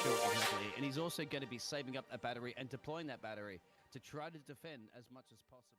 Sure, exactly. And he's also going to be saving up a battery and deploying that battery to try to defend as much as possible.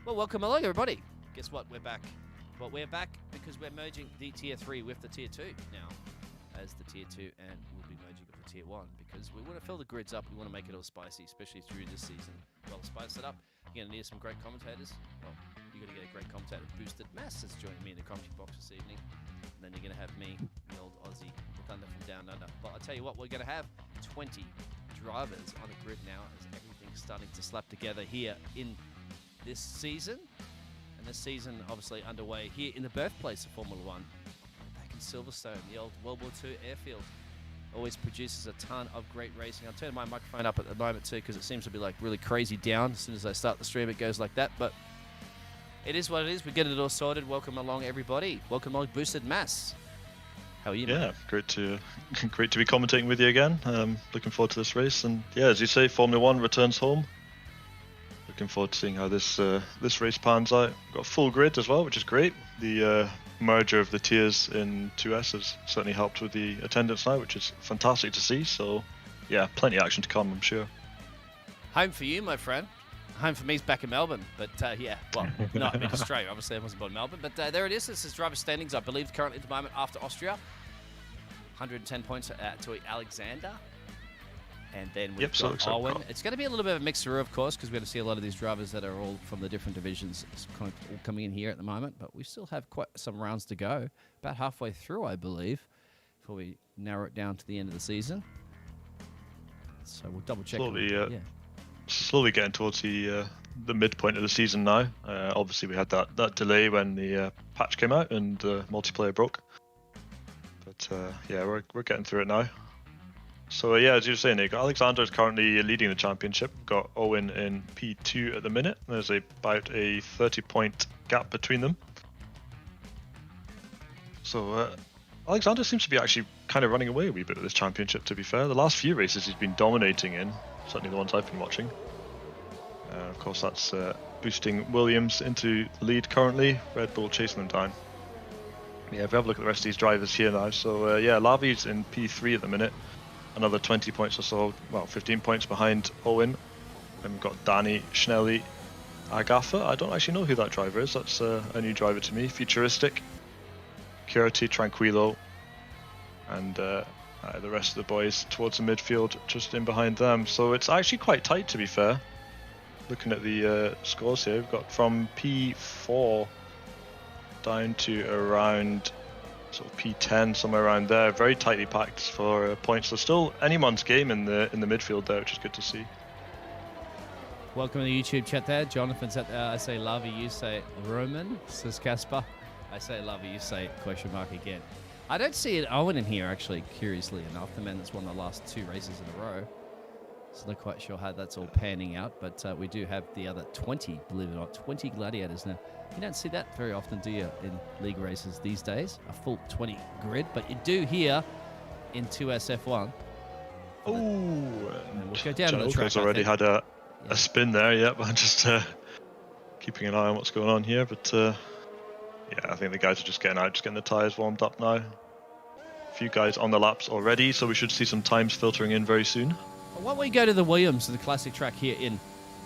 Well, welcome along, everybody. Guess what? We're back. Well, we're back because we're merging the Tier 3 with the Tier 2 now as the Tier 2, and we'll be merging with the Tier 1 because we want to fill the grids up. We want to make it all spicy, especially through this season. Well, spice it up. You're going to need some great commentators. Well, you're going to get a great commentator, Boosted Mass, that's joining me in the commentary box this evening. And then you're going to have me, the old Aussie, the Thunder from Down Under. But I'll tell you what, we're going to have 20 drivers on the grid now as everything's starting to slap together here in this season. And this season obviously underway here in the birthplace of Formula One, back in Silverstone, the old World War II airfield. Always produces a ton of great racing. I'll turn my microphone up at the moment too because it seems to be like really crazy down. As soon as I start the stream it goes like that, but it is what it is. We're getting it all sorted. Welcome along, everybody. Welcome along, Boosted Mass. How are you? Yeah, great to be commentating with you again. Looking forward to this race, and yeah, as you say, Formula One returns home. Looking forward to seeing how this race pans out. Got a full grid as well, which is great. The merger of the tiers in 2S has certainly helped with the attendance now, which is fantastic to see. So yeah, plenty of action to come, I'm sure. Home for you, my friend. Home for me is back in Melbourne, but yeah, well, no, I mean Australia. Obviously, I wasn't born in Melbourne, but there it is. This is driver standings, I believe, currently at the moment after Austria. 110 points to Alexander. And then we've got Owen. It's going to be a little bit of a mixture, of course, because we're going to see a lot of these drivers that are all from the different divisions kind of all coming in here at the moment. But we still have quite some rounds to go. About halfway through, I believe, before we narrow it down to the end of the season. So we'll double check. Slowly getting towards the midpoint of the season now. Obviously, we had that delay when the patch came out and multiplayer broke. But yeah, we're getting through it now. So yeah, as you were saying, Nick, Alexander is currently leading the championship. We've got Owen in P2 at the minute. There's about a 30-point gap between them. So Alexander seems to be actually kind of running away a wee bit with this championship, to be fair. The last few races he's been dominating in, certainly the ones I've been watching. Of course, that's boosting Williams into the lead currently, Red Bull chasing them down. Yeah, if we have a look at the rest of these drivers here now. So yeah, Lavi's in P3 at the minute. Another 20 points or so, well, 15 points behind Owen. And we've got Danny, Schnelli, Agafa. I don't actually know who that driver is. That's a new driver to me. Futuristic, Curity, Tranquilo, and the rest of the boys towards the midfield, just in behind them. So it's actually quite tight, to be fair. Looking at the scores here, we've got from P4 down to around sort of P10, somewhere around there. Very tightly packed for points. So still anyone's game in the midfield there, which is good to see. Welcome to the YouTube chat there. Jonathan's at I say lava, you say Roman, says Casper. I say lava, you say question mark again. I don't see an Owen in here, actually, curiously enough. The man that's won the last 2 races in a row. So not quite sure how that's all panning out, but we do have the other 20, believe it or not, 20 gladiators now. You don't see that very often, do you, in league races these days? A full 20 grid, but you do here in 2SF1. Oh, and we'll go down to the track. Has already had a spin there, yep. I'm just keeping an eye on what's going on here, but yeah, I think the guys are just getting out, just getting the tyres warmed up now. A few guys on the laps already, so we should see some times filtering in very soon. Why don't we go to the Williams, the classic track here in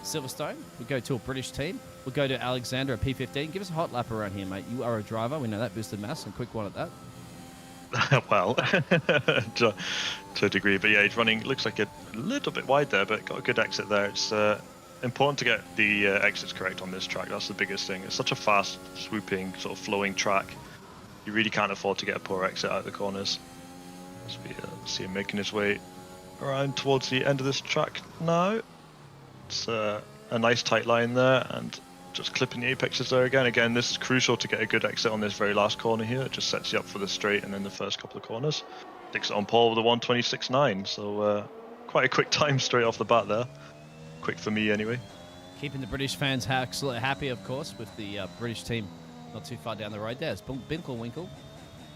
Silverstone? We go to a British team. We'll go to Alexander at P15. Give us a hot lap around here, mate. You are a driver. We know that. Boosted mass and quick one at that. Well, to a degree, but yeah, he's running. Looks like a little bit wide there, but got a good exit there. It's important to get the exits correct on this track. That's the biggest thing. It's such a fast, swooping, sort of flowing track. You really can't afford to get a poor exit out of the corners. As we see him making his way around towards the end of this track now. It's a nice tight line there, and just clipping the apexes there again. Again, this is crucial to get a good exit on this very last corner here. It just sets you up for the straight and then the first couple of corners. Takes it on pole with a 1:26.9, so quite a quick time straight off the bat there. Quick for me anyway. Keeping the British fans happy, of course, with the British team not too far down the road there. It's Binklewinkle.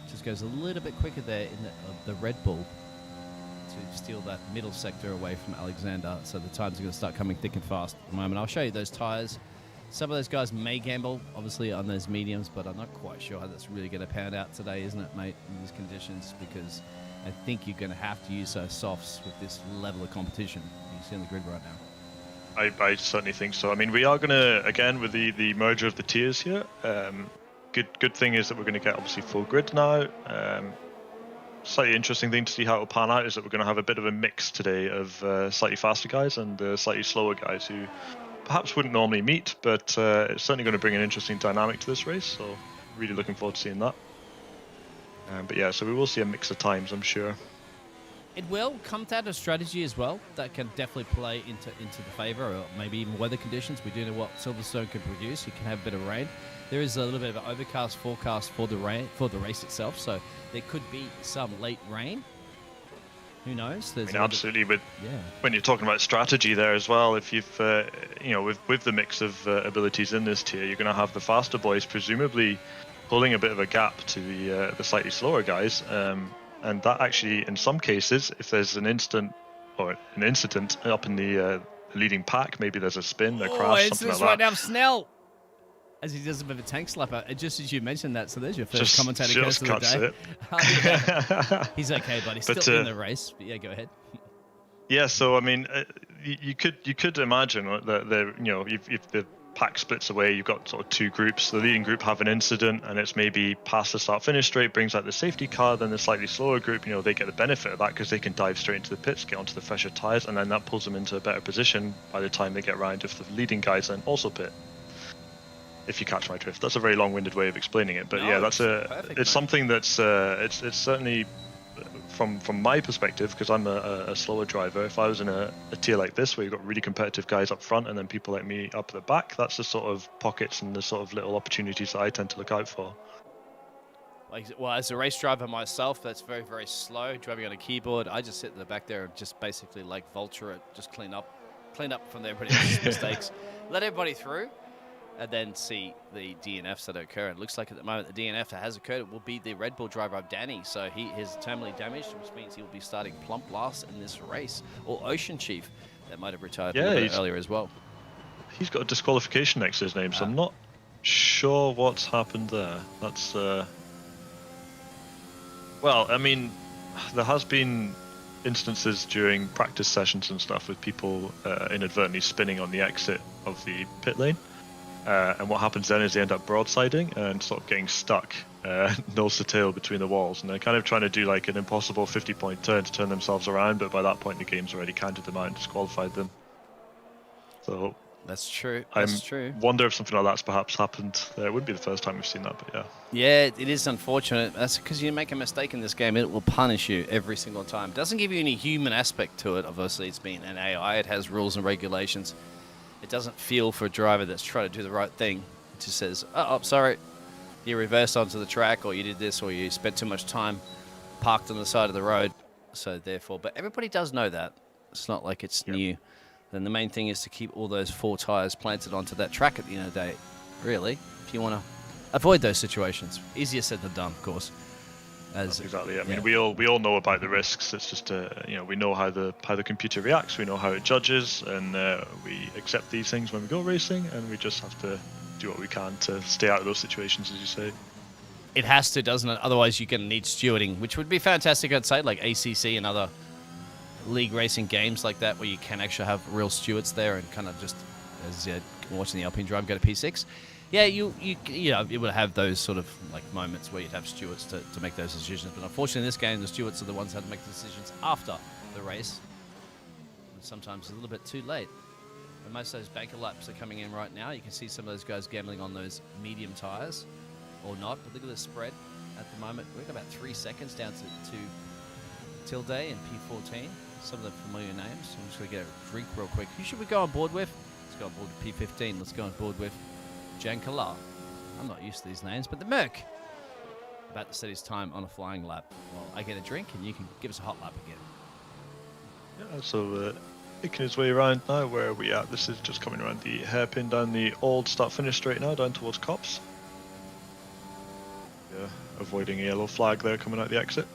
Just goes a little bit quicker there in the Red Bull to steal that middle sector away from Alexander. So the times are going to start coming thick and fast at the moment. I'll show you those tyres. Some of those guys may gamble, obviously, on those mediums, but I'm not quite sure how that's really going to pan out today, isn't it, mate, in these conditions? Because I think you're going to have to use those softs with this level of competition you see on the grid right now. I certainly think so. I mean, we are going to, again, with the merger of the tiers here, good thing is that we're going to get, obviously, full grid now. Slightly interesting thing to see how it will pan out is that we're going to have a bit of a mix today of slightly faster guys and slightly slower guys who perhaps wouldn't normally meet, but it's certainly going to bring an interesting dynamic to this race, so really looking forward to seeing that. But yeah, so we will see a mix of times, I'm sure. It will come down to strategy as well. That can definitely play into the favour, or maybe even weather conditions. We do know what Silverstone can produce. You can have a bit of rain. There is a little bit of an overcast forecast for the race itself, so there could be some late rain. Who knows? I mean, absolutely. When you're talking about strategy there as well, if you've with the mix of abilities in this tier, you're going to have the faster boys presumably pulling a bit of a gap to the slightly slower guys. And that actually, in some cases, if there's an incident up in the leading pack, maybe there's a spin, a crash, something like that. Right now, Snell, as he does a bit of a tank slapper, just as you mentioned that, so there's your first commentator curse of the day. He's okay, but he's still in the race. But yeah, go ahead. Yeah, so I mean, you could imagine that if the pack splits away, you've got sort of 2 groups. The leading group have an incident, and it's maybe past the start-finish straight, brings out the safety car. Then the slightly slower group, they get the benefit of that because they can dive straight into the pits, get onto the fresher tyres, and then that pulls them into a better position by the time they get round if the leading guys then also pit. If you catch my drift. That's a very long-winded way of explaining it, but no, yeah, it's something that's it's certainly from my perspective, because I'm a slower driver. If I was in a tier like this where you've got really competitive guys up front and then people like me up the back, that's the sort of pockets and the sort of little opportunities that I tend to look out for. Well, as a race driver myself, that's very, very slow. Driving on a keyboard, I just sit in the back there and just basically like vulture it, just clean up from everybody else's mistakes, let everybody through, and then see the DNFs that occur. And it looks like at the moment the DNF that has occurred will be the Red Bull driver of Danny. So he is terminally damaged, which means he'll be starting plump last in this race. Or Ocean Chief, that might have retired a little bit earlier as well. He's got a disqualification next to his name, so I'm not sure what's happened there. That's well, I mean, there has been instances during practice sessions and stuff with people inadvertently spinning on the exit of the pit lane. And what happens then is they end up broadsiding and sort of getting stuck nose to tail between the walls. And they're kind of trying to do like an impossible 50-point turn to turn themselves around, but by that point the game's already counted them out and disqualified them. So That's true. I That's true. wonder if something like that's perhaps happened. It wouldn't be the first time we've seen that, but yeah. Yeah, it is unfortunate. That's because you make a mistake in this game, it will punish you every single time. It doesn't give you any human aspect to it. Obviously, it's being an AI. It has rules and regulations. It doesn't feel for a driver that's trying to do the right thing. It just says, oh, sorry, you reversed onto the track, or you did this, or you spent too much time parked on the side of the road. So therefore, but everybody does know that. It's not like it's new. Then the main thing is to keep all those 4 tyres planted onto that track at the end of the day, really, if you want to avoid those situations. Easier said than done, of course. That's exactly it. I mean, we all know about the risks. It's just we know how the computer reacts. We know how it judges, and we accept these things when we go racing, and we just have to do what we can to stay out of those situations, as you say. It has to, doesn't it? Otherwise, you're going to need stewarding, which would be fantastic, I'd say, like ACC and other league racing games like that, where you can actually have real stewards there and kind of just, as you're watching the Alpine drive go to P6. Yeah, you would have those sort of like moments where you'd have stewards to make those decisions. But unfortunately, in this game, the stewards are the ones that have to make the decisions after the race. And sometimes a little bit too late. And most of those banker laps are coming in right now. You can see some of those guys gambling on those medium tyres or not. But look at the spread at the moment. We've got about 3 seconds down to Tilde and P14. Some of the familiar names. I'm just going to get a drink real quick. Who should we go on board with? Let's go on board with P15. Let's go on board with Jan Kalar. I'm not used to these names, but the Merc. About to set his time on a flying lap. Well, I get a drink and you can give us a hot lap again. Yeah, so making his way around now. Where are we at? This is just coming around the hairpin down the old start-finish straight now, down towards Cops. Yeah, avoiding a yellow flag there coming out the exit.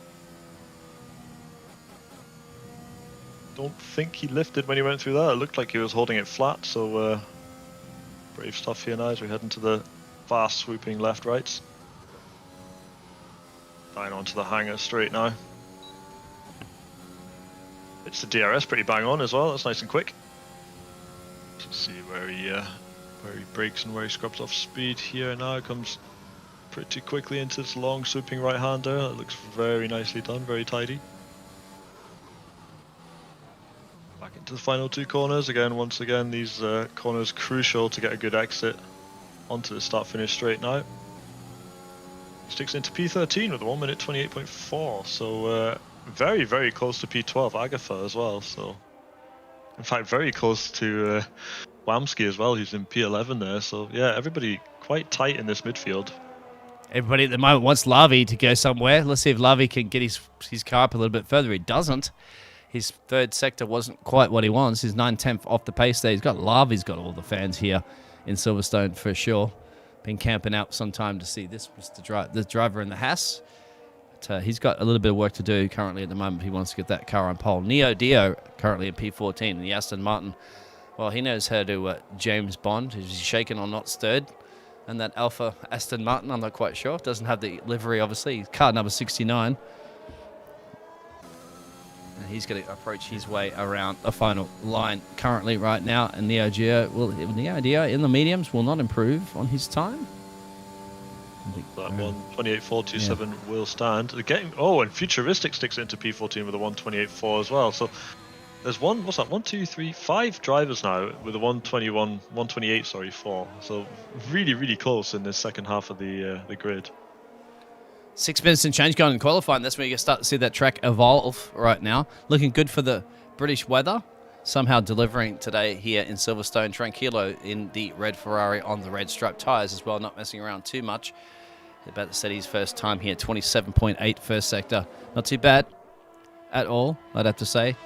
Don't think he lifted when he went through that. It looked like he was holding it flat, so brave stuff here now as we head into the fast swooping left rights. Down onto the hangar straight now. It's the DRS pretty bang on as well. That's nice and quick. Let's see where he brakes and where he scrubs off speed here now. Comes pretty quickly into this long swooping right hander. It looks very nicely done, very tidy. Back into the final 2 corners again. Once again, these corners crucial to get a good exit onto the start-finish straight now. Sticks into P13 with a 1 minute 28.4. So very, very close to P12 Agatha as well. So in fact, very close to Wamsky as well, who's in P11 there. So yeah, everybody quite tight in this midfield. Everybody at the moment wants Lavi to go somewhere. Let's see if Lavi can get his car up a little bit further. He doesn't. His third sector wasn't quite what he wants. His 9/10 off the pace there. He's got Lavi's got all the fans here in Silverstone for sure. Been camping out some time to see this the driver in the Haas. But, he's got a little bit of work to do currently at the moment. He wants to get that car on pole. Neo Dio currently in P14 and the Aston Martin. Well, he knows how to James Bond. Is he shaken or not stirred? And that Alpha Aston Martin, I'm not quite sure. Doesn't have the livery, obviously. Car number 69. And he's going to approach his way around the final line currently right now. And Neo Dio in the mediums will not improve on his time. That 1:28.427 will stand. And Futuristic sticks it into P14 with a 1:28.4 as well. So there's 5 drivers now with a 1:28.4. So really, really close in this second half of the grid. 6 minutes and change going in qualifying. That's where you start to see that track evolve right now. Looking good for the British weather. Somehow delivering today here in Silverstone. Tranquillo in the red Ferrari on the red striped tyres as well. Not messing around too much. About to set his first time here. 27.8 first sector. Not too bad at all, I'd have to say.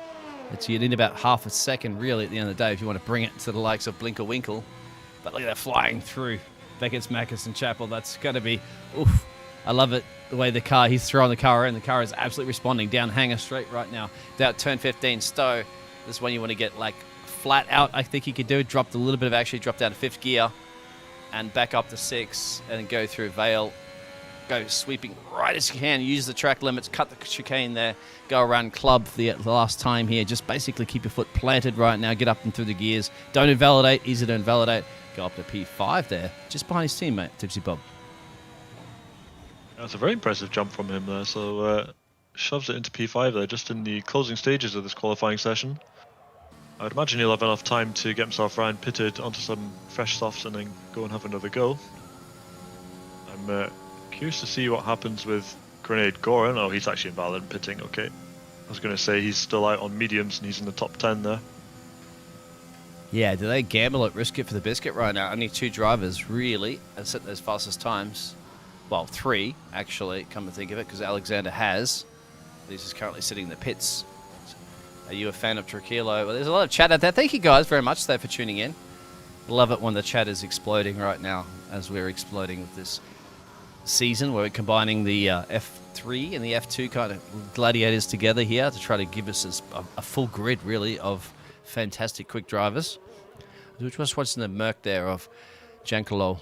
You need about half a second really at the end of the day if you want to bring it to the likes of Blinker Winkle. But look at that flying through Beckett's, Macus and Chapel. That's going to be, oof. I love it, the way he's throwing the car in. The car is absolutely responding. Down hanger straight right now. Down turn 15, Stowe. This is when you want to get like flat out. I think he could do. Dropped a little bit of actually dropped down to 5th gear and back up to 6 and go through Vale. Go sweeping right as you can. Use the track limits. Cut the chicane there. Go around club for the last time here. Just basically keep your foot planted right now. Get up and through the gears. Don't invalidate. Easy to invalidate. Go up to P5 there. Just behind his teammate, Tipsy Bob. That's a very impressive jump from him there. So shoves it into P5 there just in the closing stages of this qualifying session. I'd imagine he'll have enough time to get himself round pitted onto some fresh softs and then go and have another go. I'm curious to see what happens with Grenade Goran. Oh, he's actually invalid in pitting, okay. I was going to say he's still out on mediums and he's in the top 10 there. Yeah, do they gamble at risk it for the biscuit right now? Only 2 drivers really have set those fastest times. Well, 3 actually, come to think of it, because Alexander has. He's just currently sitting in the pits. Are you a fan of Trujillo? Well, there's a lot of chat out there. Thank you guys very much though for tuning in. Love it when the chat is exploding right now, as we're exploding with this season where we're combining the F3 and the F2 kind of gladiators together here to try to give us a full grid really of fantastic quick drivers. We were just watching the Merc there of Giancarlo,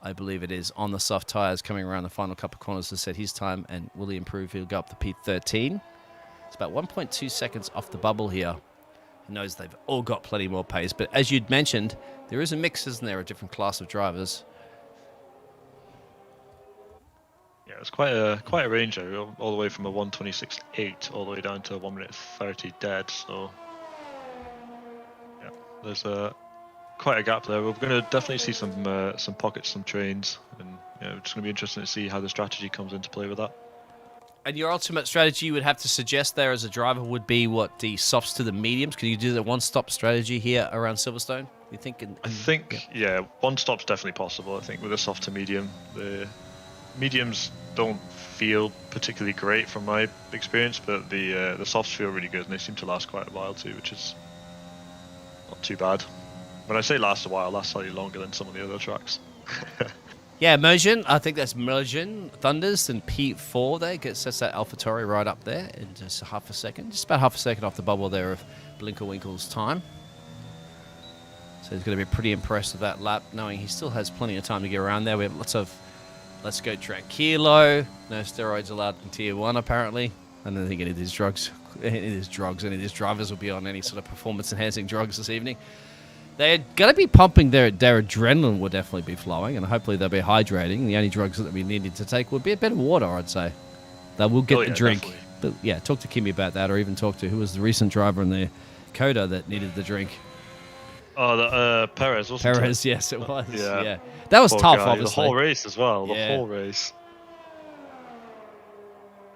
I believe it is, on the soft tyres coming around the final couple of corners to set his time, and will he improve? He'll go up to P13. It's about 1.2 seconds off the bubble here. He knows they've all got plenty more pace, but as you'd mentioned, there is a mix, isn't there, a different class of drivers. Yeah, it's quite a range there, all the way from a 1:26.8 all the way down to a 1:30 dead. So yeah, there's quite a gap there. We're going to definitely see some pockets, some trains, and it's going to be interesting to see how the strategy comes into play with that. And your ultimate strategy you would have to suggest there as a driver would be what, the softs to the mediums? Can you do the one-stop strategy here around Silverstone? You think? I think yeah, one stop's definitely possible. I think with a soft to medium, the mediums don't feel particularly great from my experience, but the softs feel really good, and they seem to last quite a while too, which is not too bad. When I say last a while, last slightly longer than some of the other tracks. Yeah, Mergen, I think that's Mergen Thunders and P4 there. Sets that AlphaTauri right up there in just half a second. Just about half a second off the bubble there of Blinkerwinkle's time. So he's going to be pretty impressed with that lap, knowing he still has plenty of time to get around there. We have lots of Let's Go Tranquilo. No steroids allowed in Tier 1, apparently. I don't think any of these any of these drivers will be on any sort of performance-enhancing drugs this evening. They're going to be pumping their adrenaline will definitely be flowing, and hopefully they'll be hydrating. The only drugs that we needed to take would be a bit of water, I'd say. They will get the drink. Definitely. But yeah, talk to Kimmy about that, or even talk to who was the recent driver in the Coda that needed the drink. Oh, Perez, wasn't it? Perez, yes, it was. Yeah. That was tough, obviously. The whole race as well. The whole race.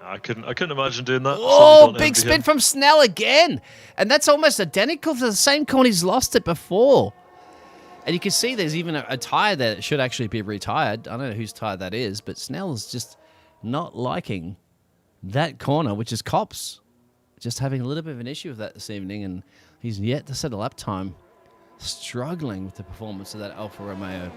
I couldn't imagine doing that. Oh, big spin from Snell again. And that's almost identical to the same corner he's lost it before. And you can see there's even a tyre there that should actually be retired. I don't know whose tyre that is, but Snell's just not liking that corner, which is Copse. Just having a little bit of an issue with that this evening, and he's yet to set a lap time. Struggling with the performance of that Alfa Romeo.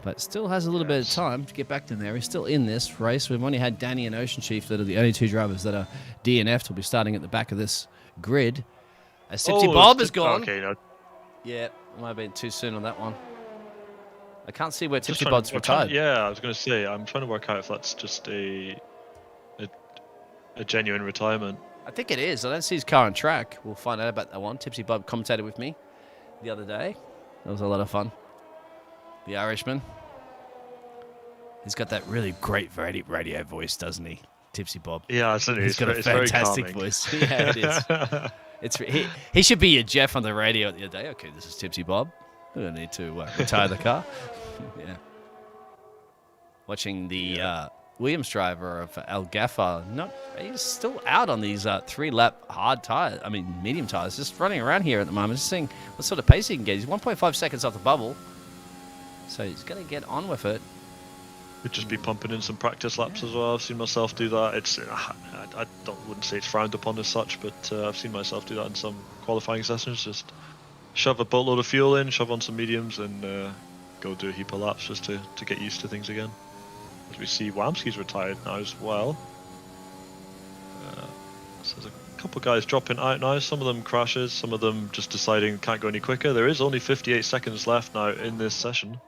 But still has a little bit of time to get back in there. He's still in this race. We've only had Danny and Ocean Chief that are the only 2 drivers that are DNF'd. Will be starting at the back of this grid. As Tipsy Bob is gone. Okay, no. Yeah, might have been too soon on that one. I can't see where Tipsy Bob's retired. Yeah, I was going to say, I'm trying to work out if that's just a genuine retirement. I think it is. I don't see his car on track. We'll find out about that one. Tipsy Bob commentated with me the other day. That was a lot of fun. The Irishman. He's got that really great radio voice, doesn't he? Tipsy Bob. Yeah, he's got a fantastic voice. Yeah, it is. He should be your Jeff on the radio the other day. Okay, this is Tipsy Bob. We don't need to retire the car. Yeah. Watching the Williams driver of Al Gaffa. He's still out on these 3-lap hard tires. I mean, medium tires. Just running around here at the moment. Just seeing what sort of pace he can get. He's 1.5 seconds off the bubble. So he's going to get on with it. Could just be pumping in some practice laps as well. I've seen myself do that. It's I wouldn't say it's frowned upon as such, but I've seen myself do that in some qualifying sessions. Just shove a boatload of fuel in, shove on some mediums, and go do a heap of laps just to get used to things again. As we see, Wamski's retired now as well. So there's a couple of guys dropping out now. Some of them crashes, some of them just deciding can't go any quicker. There is only 58 seconds left now in this session.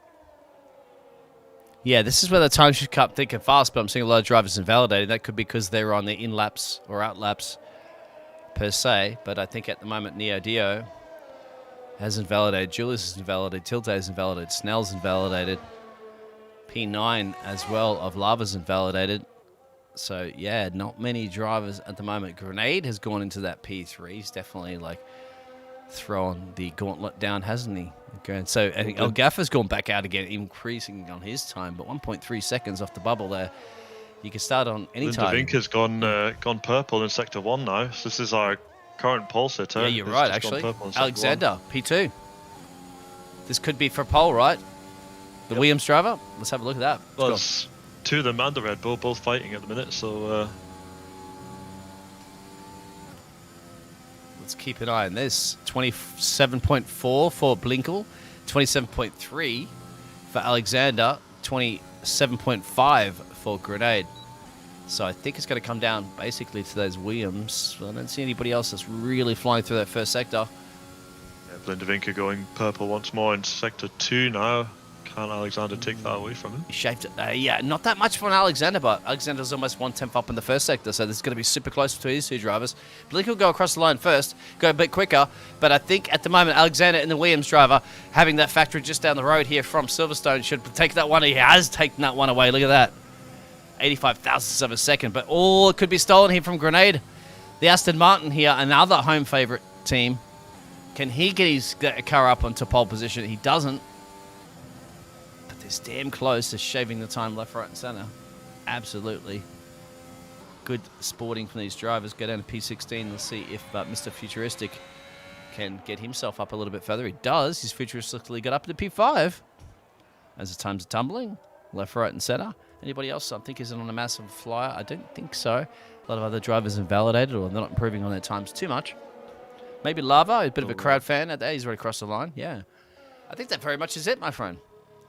Yeah, this is where the time should cut thick and fast, but I'm seeing a lot of drivers invalidated. That could be because they're on their in-laps or out-laps per se, but I think at the moment Neo Dio has invalidated, Julius is invalidated, Tilde is invalidated, Snell's invalidated, P9 as well of Lava's invalidated. So, yeah, not many drivers at the moment. Grenade has gone into that P3. He's definitely, thrown the gauntlet down, hasn't he? Okay, so I think El Gaffer's gone back out again, increasing on his time, but 1.3 seconds off the bubble there. You can start on any time. Vinca's gone purple in Sector 1 now. So this is our current pole sitter. Yeah, you're right, actually. Alexander, P2. This could be for pole, right? The Williams driver? Let's have a look at that. Well, it's two of them and the Red Bull both fighting at the minute, so... Let's keep an eye on this. 27.4 for Blinkel, 27.3 for Alexander, 27.5 for Grenade. So I think it's going to come down basically to those Williams. I don't see anybody else that's really flying through that first sector. Yeah, Vinca going purple once more in Sector 2 now. Can't Alexander take that away from him? He shaped it. Yeah, not that much for Alexander, but Alexander's almost 1/10 up in the first sector, so this is going to be super close between these two drivers. Blink will go across the line first, go a bit quicker, but I think at the moment Alexander and the Williams driver, having that factory just down the road here from Silverstone, should take that one. He has taken that one away. Look at that. 85 thousandths of a second, but all could be stolen here from Grenade. The Aston Martin here, another home favourite team. Can he get his car up onto pole position? He doesn't. It's damn close to shaving the time left, right, and centre. Absolutely. Good sporting from these drivers. Go down to P16. Let's see if Mr. Futuristic can get himself up a little bit further. He does. He's futuristically got up to P5. As the times are tumbling. Left, right, and centre. Anybody else I think is on a massive flyer? I don't think so. A lot of other drivers invalidated, or they're not improving on their times too much. Maybe Lava, a bit of a crowd fan out there. He's already crossed the line. Yeah. I think that very much is it, my friend.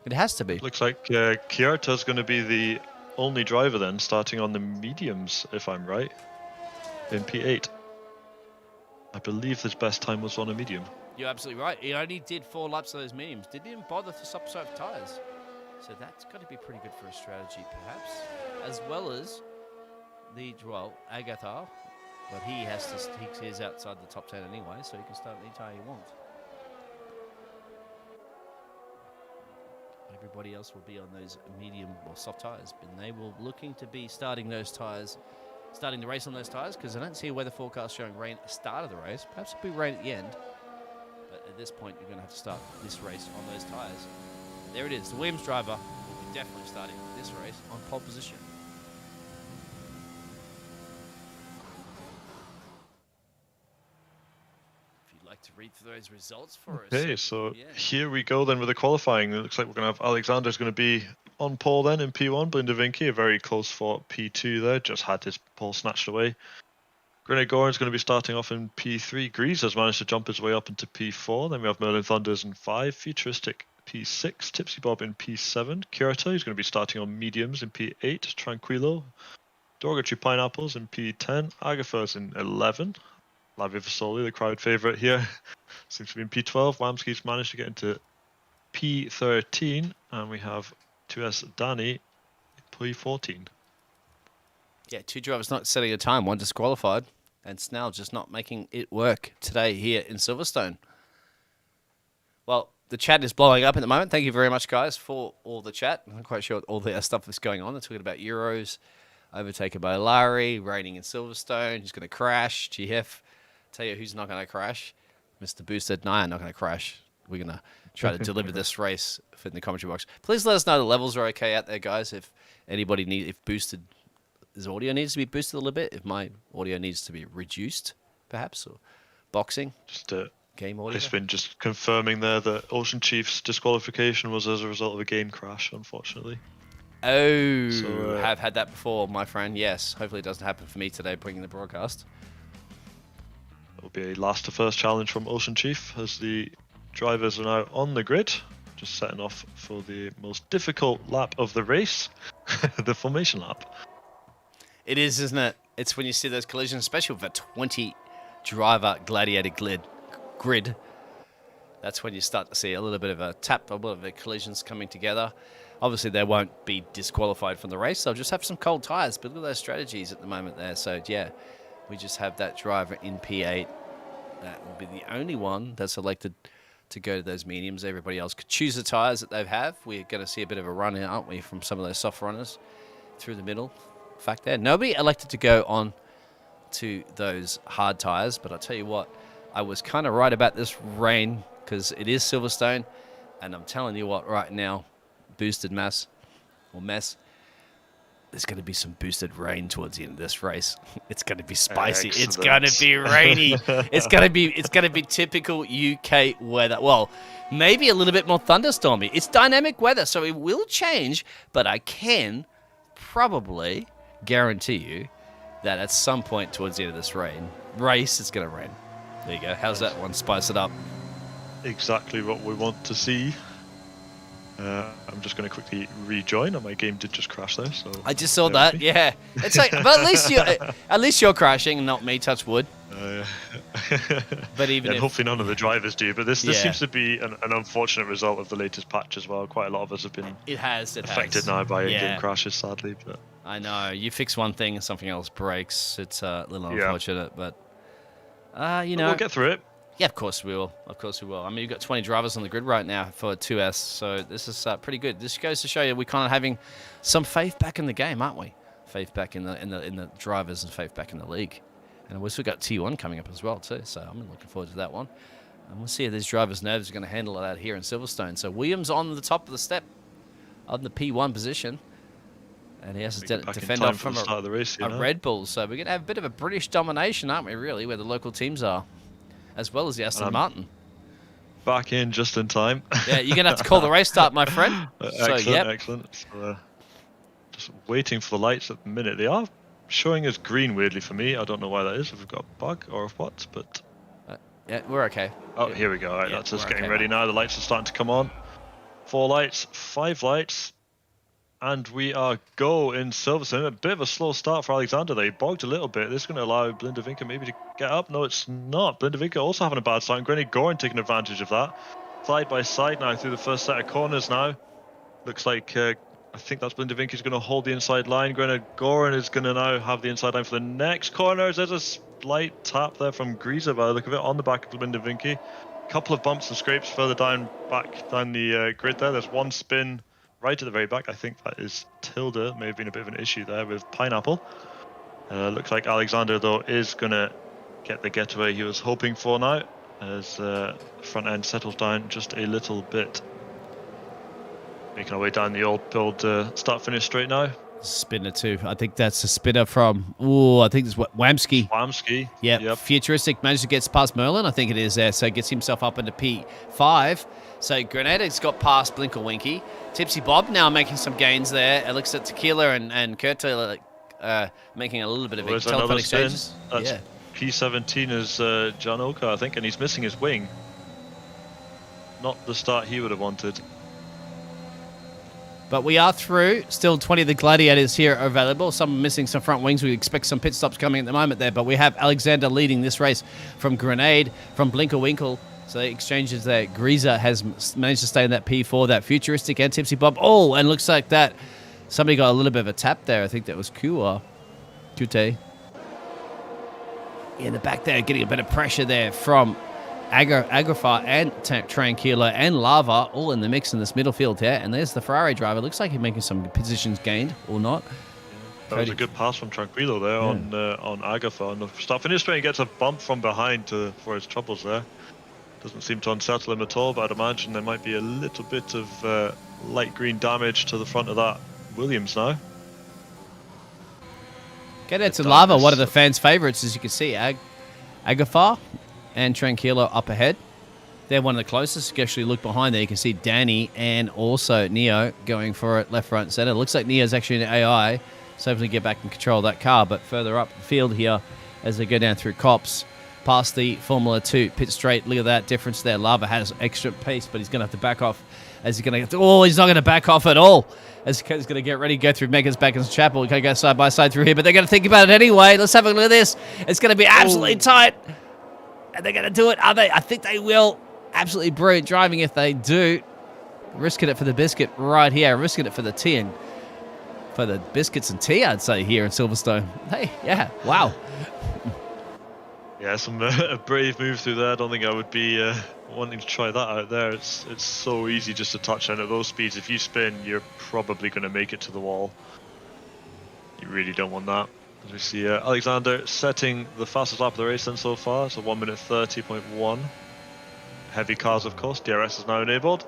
It has to be. Looks like Kierta's going to be the only driver then, starting on the mediums, if I'm right, in P8. I believe his best time was on a medium. You're absolutely right. He only did 4 laps of those mediums. Didn't even bother to swap tyres. So that's got to be pretty good for a strategy, perhaps. As well as the, Agatha. But he is outside the top 10 anyway, so he can start any tyre he wants. Everybody else will be on those medium or soft tyres, but they will looking to be starting the race on those tyres, because I don't see a weather forecast showing rain at the start of the race. Perhaps it'll be rain at the end, but at this point you're going to have to start this race on those tyres. There it is. The Williams driver will be definitely starting this race on pole position. To read through those results for us. Okay, so here we go then with the qualifying. It looks like we're going to have Alexander's going to be on pole then in P1, Blinda Vinci, a very close fought P2 there, just had his pole snatched away. Grenade Goran's going to be starting off in P3. Grease has managed to jump his way up into P4. Then we have Merlin Thunders in 5, Futuristic P6, Tipsy Bob in P7, Kirita, who's going to be starting on mediums in P8, Tranquilo, Dorgatory Pineapples in P10, Agatha's in 11. Lavia Vasoli, the crowd favourite here, seems to be in P12. Wamski's managed to get into P13, and we have 2S Danny in P14. Yeah, 2 drivers not setting a time, 1 disqualified, and Snell just not making it work today here in Silverstone. Well, the chat is blowing up at the moment. Thank you very much, guys, for all the chat. I'm not quite sure what all the stuff that's going on. They're talking about Euros, overtaken by Larry, raining in Silverstone, who's going to crash, GF. Tell you who's not going to crash. Mr. Boosted, no, I'm not going to crash. We're going to try to deliver this race in the commentary box. Please let us know the levels are okay out there, guys. If anybody if boosted, his audio needs to be boosted a little bit. If my audio needs to be reduced, perhaps, or boxing, just game audio. It's been just confirming there that Ocean Chief's disqualification was as a result of a game crash, unfortunately. Oh, so, have had that before, my friend. Yes, hopefully it doesn't happen for me today, bringing the broadcast. It will be a last to first challenge from Ocean Chief as the drivers are now on the grid, just setting off for the most difficult lap of the race, the formation lap. It is, isn't it? It's when you see those collisions, especially with a 20 driver gladiator grid. That's when you start to see a little bit of a tap, a little bit of collisions coming together. Obviously, they won't be disqualified from the race. They'll just have some cold tyres. But look at those strategies at the moment there. So, yeah. We just have that driver in P8. That will be the only one that's elected to go to those mediums. Everybody else could choose the tyres that they have. We're going to see a bit of a run, aren't we, from some of those soft runners through the middle. In fact, there, nobody elected to go on to those hard tyres. But I'll tell you what, I was kind of right about this rain because it is Silverstone, and I'm telling you what, right now, boosted mess, there's going to be some boosted rain towards the end of this race. It's going to be spicy. Excellent. It's going to be rainy. It's going to be typical UK weather. Well, maybe a little bit more thunderstormy. It's dynamic weather, so it will change, but I can probably guarantee you that at some point towards the end of this race, it's going to rain. There you go. How's that one? Spice it up. Exactly what we want to see. I'm just going to quickly rejoin, and my game did just crash there. So I just saw that. Yeah, it's like, but at least you're crashing, and not me. Touch wood. But even if, hopefully none of the drivers do. But this Yeah. seems to be an unfortunate result of the latest patch as well. Quite a lot of us have been affected now by in-game crashes, sadly. But I know you fix one thing and something else breaks. It's a little unfortunate, but you know, we'll get through it. Yeah, of course we will. Of course we will. I mean, you've got 20 drivers on the grid right now for 2S, so this is pretty good. This goes to show you we're kind of having some faith back in the game, aren't we? Faith back in the drivers and faith back in the league. And we've still got T1 coming up as well too, so I'm looking forward to that one. And we'll see if these drivers' nerves are going to handle it out here in Silverstone. So Williams on the top of the step, on the P1 position, and he has to defend off from a Red Bull. So we're going to have a bit of a British domination, aren't we? Really, where the local teams are, as well as the Aston Martin. Back in just in time. Yeah, you're going to have to call the race start, my friend. Excellent. So, just waiting for the lights at the minute. They are showing us green, weirdly, for me. I don't know why that is, if we've got a bug or what, but... yeah, we're okay. Oh, here we go. All right, that's us getting ready now. The lights are starting to come on. 4 lights, 5 lights. And we are go in Silverstone. A bit of a slow start for Alexander there. He bogged a little bit. This is going to allow Blindervinka maybe to get up. No, it's not. Blindervinka also having a bad start. And Grenade Goran taking advantage of that. Side by side now through the first set of corners now. Looks like, I think that's Blindervinka's going to hold the inside line. Grenade Goran is going to now have the inside line for the next corners. There's a slight tap there from Griesa by the look of it on the back of Blindervinka. Couple of bumps and scrapes further back down the grid there. There's one spin right at the very back. I think that is Tilda. May have been a bit of an issue there with Pineapple. Looks like Alexander, though, is going to get the getaway he was hoping for now, as the front end settles down just a little bit. Making our way down the old build start-finish straight now. Spinner too. I think that's a spinner from, I think it's Wamsky. Wamsky. Yep. Futuristic managed to get past Merlin, I think it is there, so gets himself up into P5. So Grenada's got past Blinker-Winky. Tipsy Bob now making some gains there. It looks at Tequila and Kurt making a little bit of telephone exchanges. That's P17 is John Oka, I think, and he's missing his wing. Not the start he would have wanted. But we are through. Still 20 of the Gladiators here are available. Some missing some front wings. We expect some pit stops coming at the moment there. But we have Alexander leading this race from Grenade, from Blinker-Winkle. So the exchanges there. Griesa has managed to stay in that P4, that Futuristic and Tipsy Bob. Oh, and looks like that somebody got a little bit of a tap there. I think that was Kute. In the back there, getting a bit of pressure there from Agrafar and Tranquila and Lava all in the mix in this middle field here. And there's the Ferrari driver. Looks like he's making some positions gained or not. That was a good pass from Tranquilo there on Agrafar. On the start finish straight, he gets a bump from behind for his troubles there. Doesn't seem to unsettle him at all, but I'd imagine there might be a little bit of light green damage to the front of that Williams now. Get into Lava, one of the fans' favourites, as you can see. Agrafar and Tranquilo up ahead. They're one of the closest. You can actually look behind there. You can see Danny and also Neo going for it left, right, and centre. It looks like Neo's actually an AI, so hopefully get back and control that car. But further up the field here, as they go down through Cops, past the Formula 2 pit straight. Look at that difference there. Lava has extra pace, but he's going to have to back off. As he's going to, he's not going to back off at all. As he's going to get ready to go through Megan's Backens Chapel. He's going to go side by side through here, but they're going to think about it anyway. Let's have a look at this. It's going to be absolutely tight. And they're going to do it, are they? I think they will. Absolutely brilliant driving if they do. Risking it for the biscuit right here. Risking it for the tea and for the biscuits and tea, I'd say, here in Silverstone. Hey, yeah, wow. Yeah, some a brave move through there. I don't think I would be wanting to try that out there. It's so easy just to touch in at those speeds. If you spin, you're probably going to make it to the wall. You really don't want that. As we see Alexander setting the fastest lap of the race then so far, so 1 minute 30.1. Heavy cars, of course. DRS is now enabled.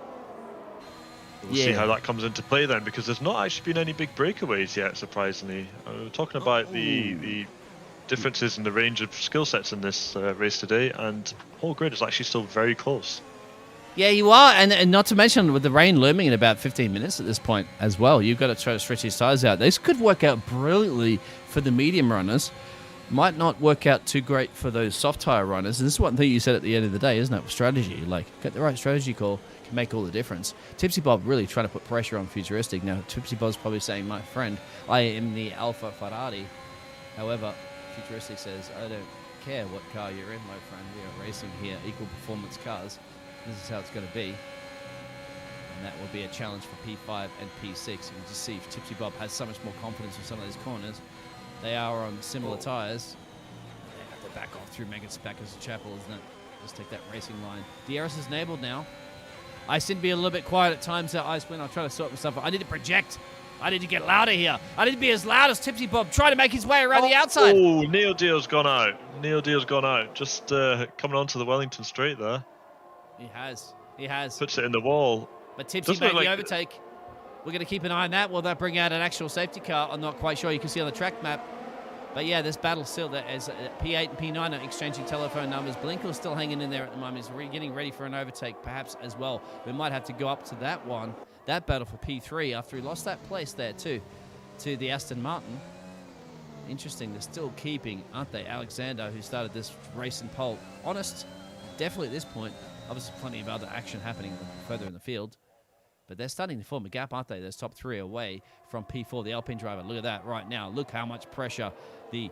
We'll see how that comes into play then, because there's not actually been any big breakaways yet, surprisingly. We're talking about the differences in the range of skill sets in this race today, and the whole grid is actually still very close. Yeah, you are, and not to mention with the rain looming in about 15 minutes at this point as well, you've got to try to stretch these tyres out. This could work out brilliantly for the medium runners. Might not work out too great for those soft tyre runners. And this is one thing you said at the end of the day, isn't it? Strategy. Like, get the right strategy call can make all the difference. Tipsy Bob really trying to put pressure on Futuristic. Now, Tipsy Bob's probably saying, my friend, I am the Alpha Ferrari. However, Futuristic says, I don't care what car you're in, my friend. We are racing here, equal performance cars. This is how it's going to be. And that will be a challenge for P5 and P6. You can just see Tipsy Bob has so much more confidence with some of these corners. They are on similar tyres. They have to back off through Megan's back as a chapel, isn't it? Just take that racing line. DRS is enabled now. I seem to be a little bit quiet at times there, Icewind. I'll try to sort myself out. I need to project. I need to get louder here. I need to be as loud as Tipsy Bob, trying to make his way around the outside. Oh, Neil Deal's gone out. Neil Deal's gone out. Just coming onto the Wellington straight there. He has. He has. Puts it in the wall. But Tipsy made the overtake. We're going to keep an eye on that. Will that bring out an actual safety car? I'm not quite sure. You can see on the track map. But yeah, this battle still there as P8 and P9 are exchanging telephone numbers. Blinker's still hanging in there at the moment. He's getting ready for an overtake perhaps as well. We might have to go up to that one, that battle for P3 after he lost that place there too, to the Aston Martin. Interesting, they're still keeping, aren't they? Alexander, who started this race in pole. Honest, definitely at this point. Obviously plenty of other action happening further in the field. But they're starting to form a gap, aren't they? Those top three away from P4, the Alpine driver. Look at that right now. Look how much pressure the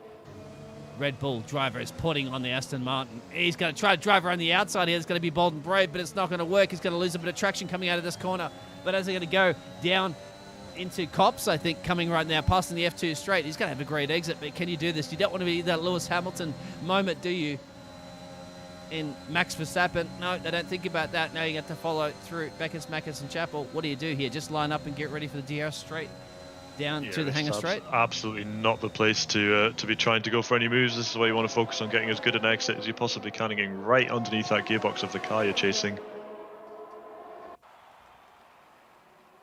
Red Bull driver is putting on the Aston Martin. He's going to try to drive around the outside here. It's going to be bold and brave, but it's not going to work. He's going to lose a bit of traction coming out of this corner. But as they're going to go down into Cops, I think, coming right now, passing the F2 straight, he's going to have a great exit. But can you do this? You don't want to be that Lewis Hamilton moment, do you? In Max Verstappen. No, they don't think about that. Now you have to follow through Beckers, Mackers, and Chapel. What do you do here? Just line up and get ready for the DRS straight down to the hangar straight? Absolutely not the place to be trying to go for any moves. This is where you want to focus on getting as good an exit as you possibly can and getting right underneath that gearbox of the car you're chasing.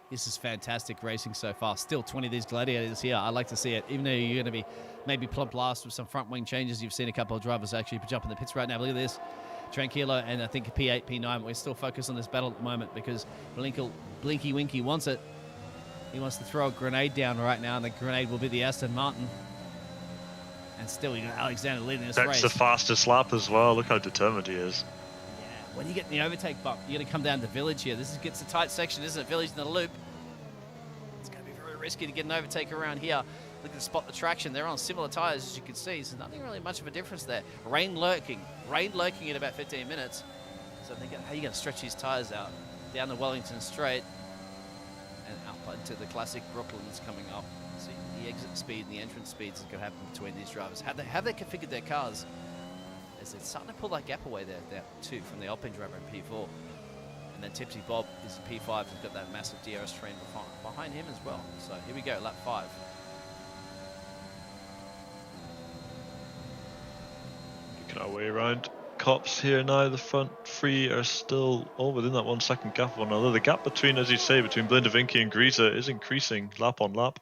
This is fantastic racing so far. Still 20 of these gladiators here. I like to see it. Even though you're going to be maybe plump last with some front wing changes, you've seen a couple of drivers actually jump in the pits right now. Look at this. Tranquilo and I think P8, P9. We're still focused on this battle at the moment because Blinky Winky wants it. He wants to throw a grenade down right now, and the grenade will be the Aston Martin. And still, you got Alexander leading this race. That's the fastest lap as well. Look how determined he is. Yeah, when you get in the overtake bump, you're going to come down to Village here. This gets a tight section, isn't it? Village in the loop. It's going to be very risky to get an overtake around here. Look at spot the traction. They're on similar tyres, as you can see. So nothing really much of a difference there. Rain lurking in about 15 minutes. So I think, how are you going to stretch these tyres out? Down the Wellington straight and up into the classic Brooklands coming up. See the exit speed and the entrance speeds that could happen between these drivers. Have they configured their cars? As they're starting to pull that gap away there too from the Alpine driver in P4. And then Tipsy Bob is in P5. He's got that massive DRS train behind him as well. So here we go, lap 5. Making our way around. Cops here now, the front three are still all within that 1 second gap of one another. The gap between, as you say, between Blindavinky and Greta is increasing lap on lap.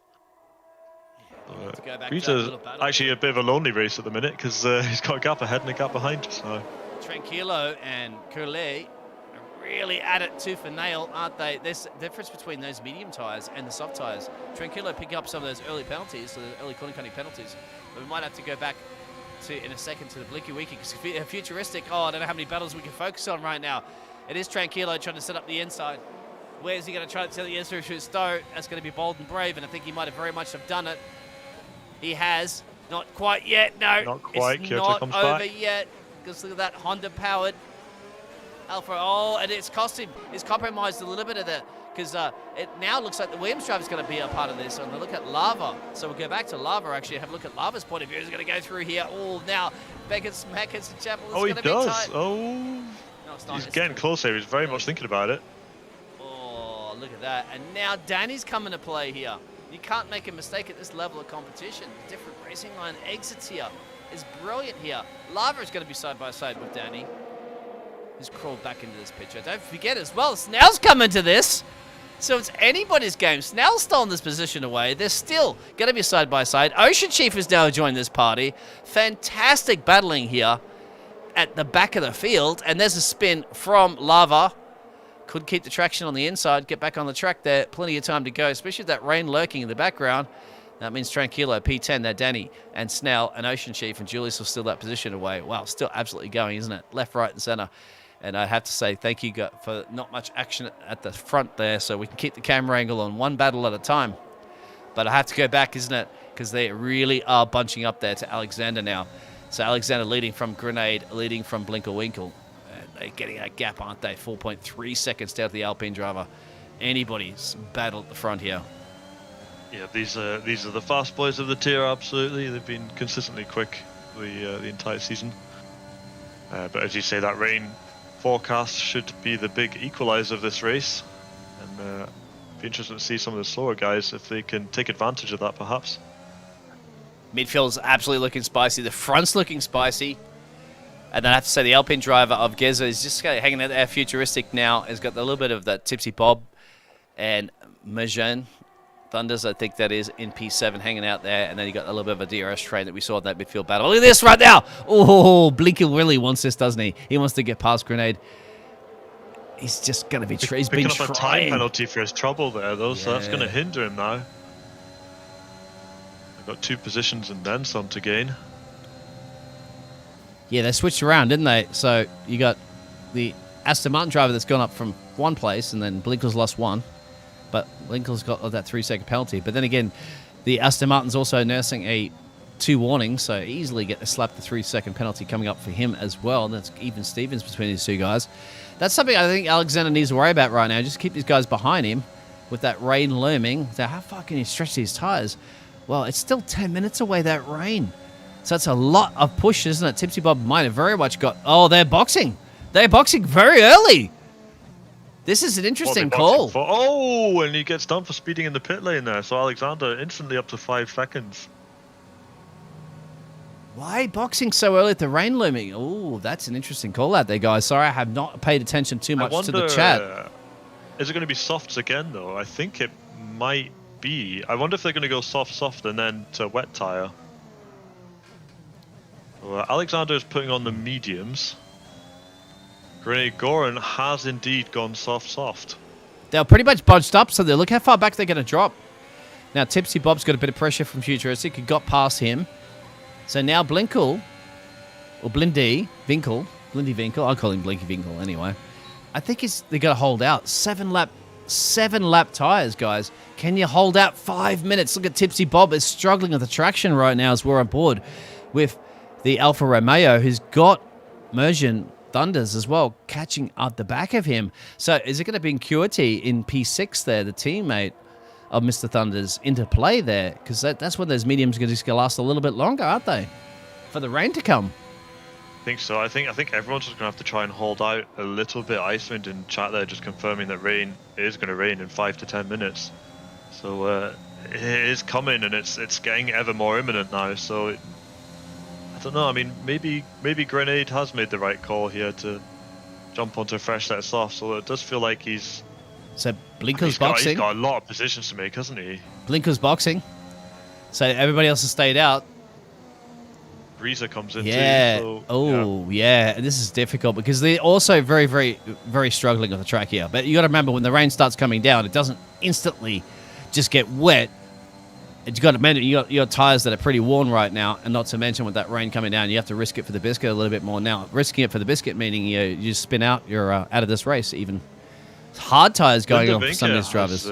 Greta's actually a bit of a lonely race at the minute because he's got a gap ahead and a gap behind. So Tranquilo and Curlet are really at it tooth and nail, aren't they? There's a difference between those medium tyres and the soft tyres. Tranquilo picking up some of those early penalties, so the early corner cutting penalties. But we might have to go back in a second to the Blinky Winky because Futuristic, I don't know how many battles we can focus on right now. It is Tranquilo trying to set up the inside. Where's he going to try to tell the inside through Stowe? That's going to be bold and brave, and I think he might have very much have done it. He has. Not quite yet, no. Not quite. It's Kyoto not comes over back. yet. Because look at that Honda-powered Alpha. Oh, and it's cost him. It's compromised a little bit of that. Because it now looks like the Williams driver is going to be a part of this. And we look at Lava. So we'll go back to Lava, actually, have a look at Lava's point of view. He's going to go through here. Oh, now Beckett's, Mackers, and Chapel is going to be tight. Oh, No, it's not. he's getting closer. He's very much thinking about it. Oh, look at that. And now Danny's coming to play here. You can't make a mistake at this level of competition. The different racing line exits here is brilliant here. Lava is going to be side by side with Danny, who's crawled back into this picture. Don't forget as well, Snell's coming to this. So it's anybody's game. Snell's stolen this position away. They're still going to be side by side. Ocean Chief has now joined this party. Fantastic battling here at the back of the field. And there's a spin from Lava. Could keep the traction on the inside. Get back on the track there. Plenty of time to go, especially with that rain lurking in the background. That means Tranquilo, P10, there, Danny, and Snell, and Ocean Chief, and Julius will steal that position away. Wow, still absolutely going, isn't it? Left, right, and center. And I have to say thank you for not much action at the front there, so we can keep the camera angle on one battle at a time. But I have to go back, isn't it? Because they really are bunching up there to Alexander now. So Alexander leading from Grenade, leading from Blinkle-Winkle. And they're getting a gap, aren't they? 4.3 seconds down to the Alpine driver. Anybody's battle at the front here. Yeah, these are the fast boys of the tier, absolutely. They've been consistently quick the entire season. But as you say, that rain forecast should be the big equalizer of this race, and be interested to see some of the slower guys if they can take advantage of that, perhaps. Midfield's absolutely looking spicy. The front's looking spicy. And then I have to say the Alpine driver of Geza is just hanging out there, futuristic now. Has got a little bit of that Tipsy Bob and Majan Thunders, I think that is, in P7 hanging out there. And then you got a little bit of a DRS train that we saw in that midfield battle. Look at this right now. Oh, Blinker really wants this, doesn't he? He wants to get past Grenade. He's just going to be he's been picking up a time penalty for his trouble there, though, so that's going to hinder him now. They've got 2 positions and then some to gain. Yeah, they switched around, didn't they? So you got the Aston Martin driver that's gone up from 1 place, and then Blinker's lost 1. But Blinker's got that 3-second penalty. But then again, the Aston Martin's also nursing a 2 warning, so easily get slap the 3-second penalty coming up for him as well. That's even Stevens between these 2 guys. That's something I think Alexander needs to worry about right now. Just keep these guys behind him with that rain looming. So how far can he stretch these tyres? Well, it's still 10 minutes away, that rain. So that's a lot of push, isn't it? Tipsy Bob might have very much got... Oh, they're boxing. They're boxing very early. This is an interesting call. Oh, and he gets done for speeding in the pit lane there. So Alexander instantly up to 5 seconds. Why boxing so early at the rain looming? Oh, that's an interesting call out there, guys. Sorry, I have not paid attention too much to the chat. Is it going to be softs again, though? I think it might be. I wonder if they're going to go soft, and then to wet tyre. Well, Alexander is putting on the mediums. Grenade Goran has indeed gone soft. They're pretty much bunched up, so they look how far back they're going to drop. Now, Tipsy Bob's got a bit of pressure from Futuristic. He got past him. So now Blinkle, or Blindy Winkle, I'll call him Blinky Winkle anyway. I think they got to hold out. 7 lap tyres, guys. Can you hold out 5 minutes? Look at Tipsy Bob is struggling with the traction right now as we're on board with the Alfa Romeo, who's got Mersian Thunders as well, catching at the back of him. So is it going to bring QT in P6 there, the teammate of Mr. Thunders, into play there? Because that's when those mediums are going to last a little bit longer, aren't they? For the rain to come. I think so. I think everyone's just going to have to try and hold out a little bit. Icewind in chat there just confirming that rain is going to rain in 5 to 10 minutes. So it is coming, and it's getting ever more imminent now. So I don't know. I mean, maybe Grenade has made the right call here to jump onto a fresh set of softs. So it does feel like he's Blinker's boxing. He's got a lot of positions to make, hasn't he? Blinker's boxing. So everybody else has stayed out. Breezer comes in yeah. too. So, oh, yeah. This is difficult because they're also very, very, very struggling on the track here. But you got to remember, when the rain starts coming down, it doesn't instantly just get wet. You got to remember, you got tires that are pretty worn right now, and not to mention with that rain coming down, you have to risk it for the biscuit a little bit more now. Risking it for the biscuit meaning you just spin out, you're out of this race. Even hard tires going on for some of these drivers.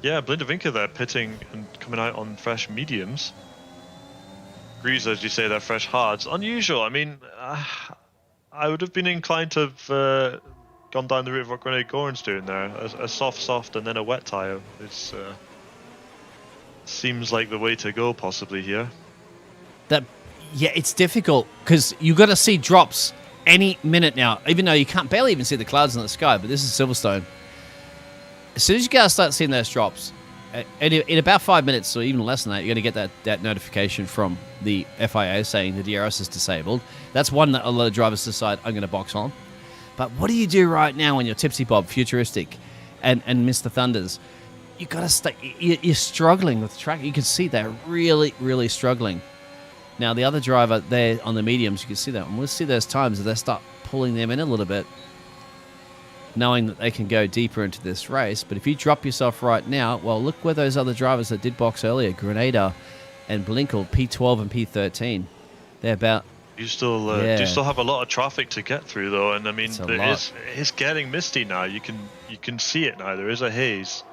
Blindervinker there pitting and coming out on fresh mediums. Greaser, as you say, they're fresh hards. Unusual. I mean, I would have been inclined to have gone down the route of what Grenade Goran's doing there. A soft, and then a wet tyre. It's seems like the way to go possibly here. It's difficult because you got to see drops any minute now, even though you can't barely even see the clouds in the sky. But this is Silverstone. As soon as you guys start seeing those drops, in about 5 minutes or even less than that, you're going to get that notification from the FIA saying the DRS is disabled. That's one that a lot of drivers decide I'm going to box on. But what do you do right now when you're Tipsy Bob, Futuristic, and Mr. Thunders? You got to stay. You're struggling with the track. You can see they're really, really struggling. Now the other driver there on the mediums, you can see that, and we'll see those times as they start pulling them in a little bit, knowing that they can go deeper into this race. But if you drop yourself right now, well, look where those other drivers that did box earlier, Grenada and Blinkel, P12 and P13. They're about... You still do still have a lot of traffic to get through, though, and I mean, it's getting misty now. You can see it now. There is a haze.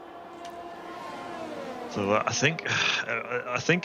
So I think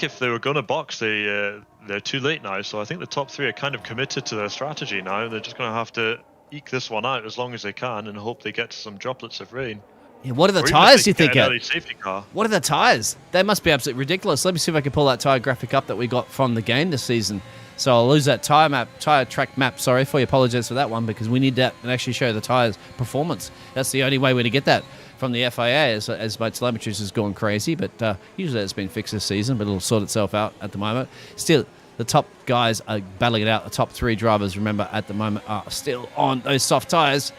if they were going to box, they're too late now. So I think the top three are kind of committed to their strategy now. They're just going to have to eke this one out as long as they can and hope they get some droplets of rain. Yeah, what are the tyres, you think? Safety car. What are the tyres? They must be absolutely ridiculous. Let me see if I can pull that tyre graphic up that we got from the game this season. So I'll lose that tyre track map. Sorry for you. Apologize for that one, because we need that and actually show the tyres performance. That's the only way we're to get that from the FIA, as my telemetry has gone crazy. But usually it's been fixed this season, but it'll sort itself out at the moment. Still, the top guys are battling it out. The top three drivers, remember, at the moment are still on those soft tyres.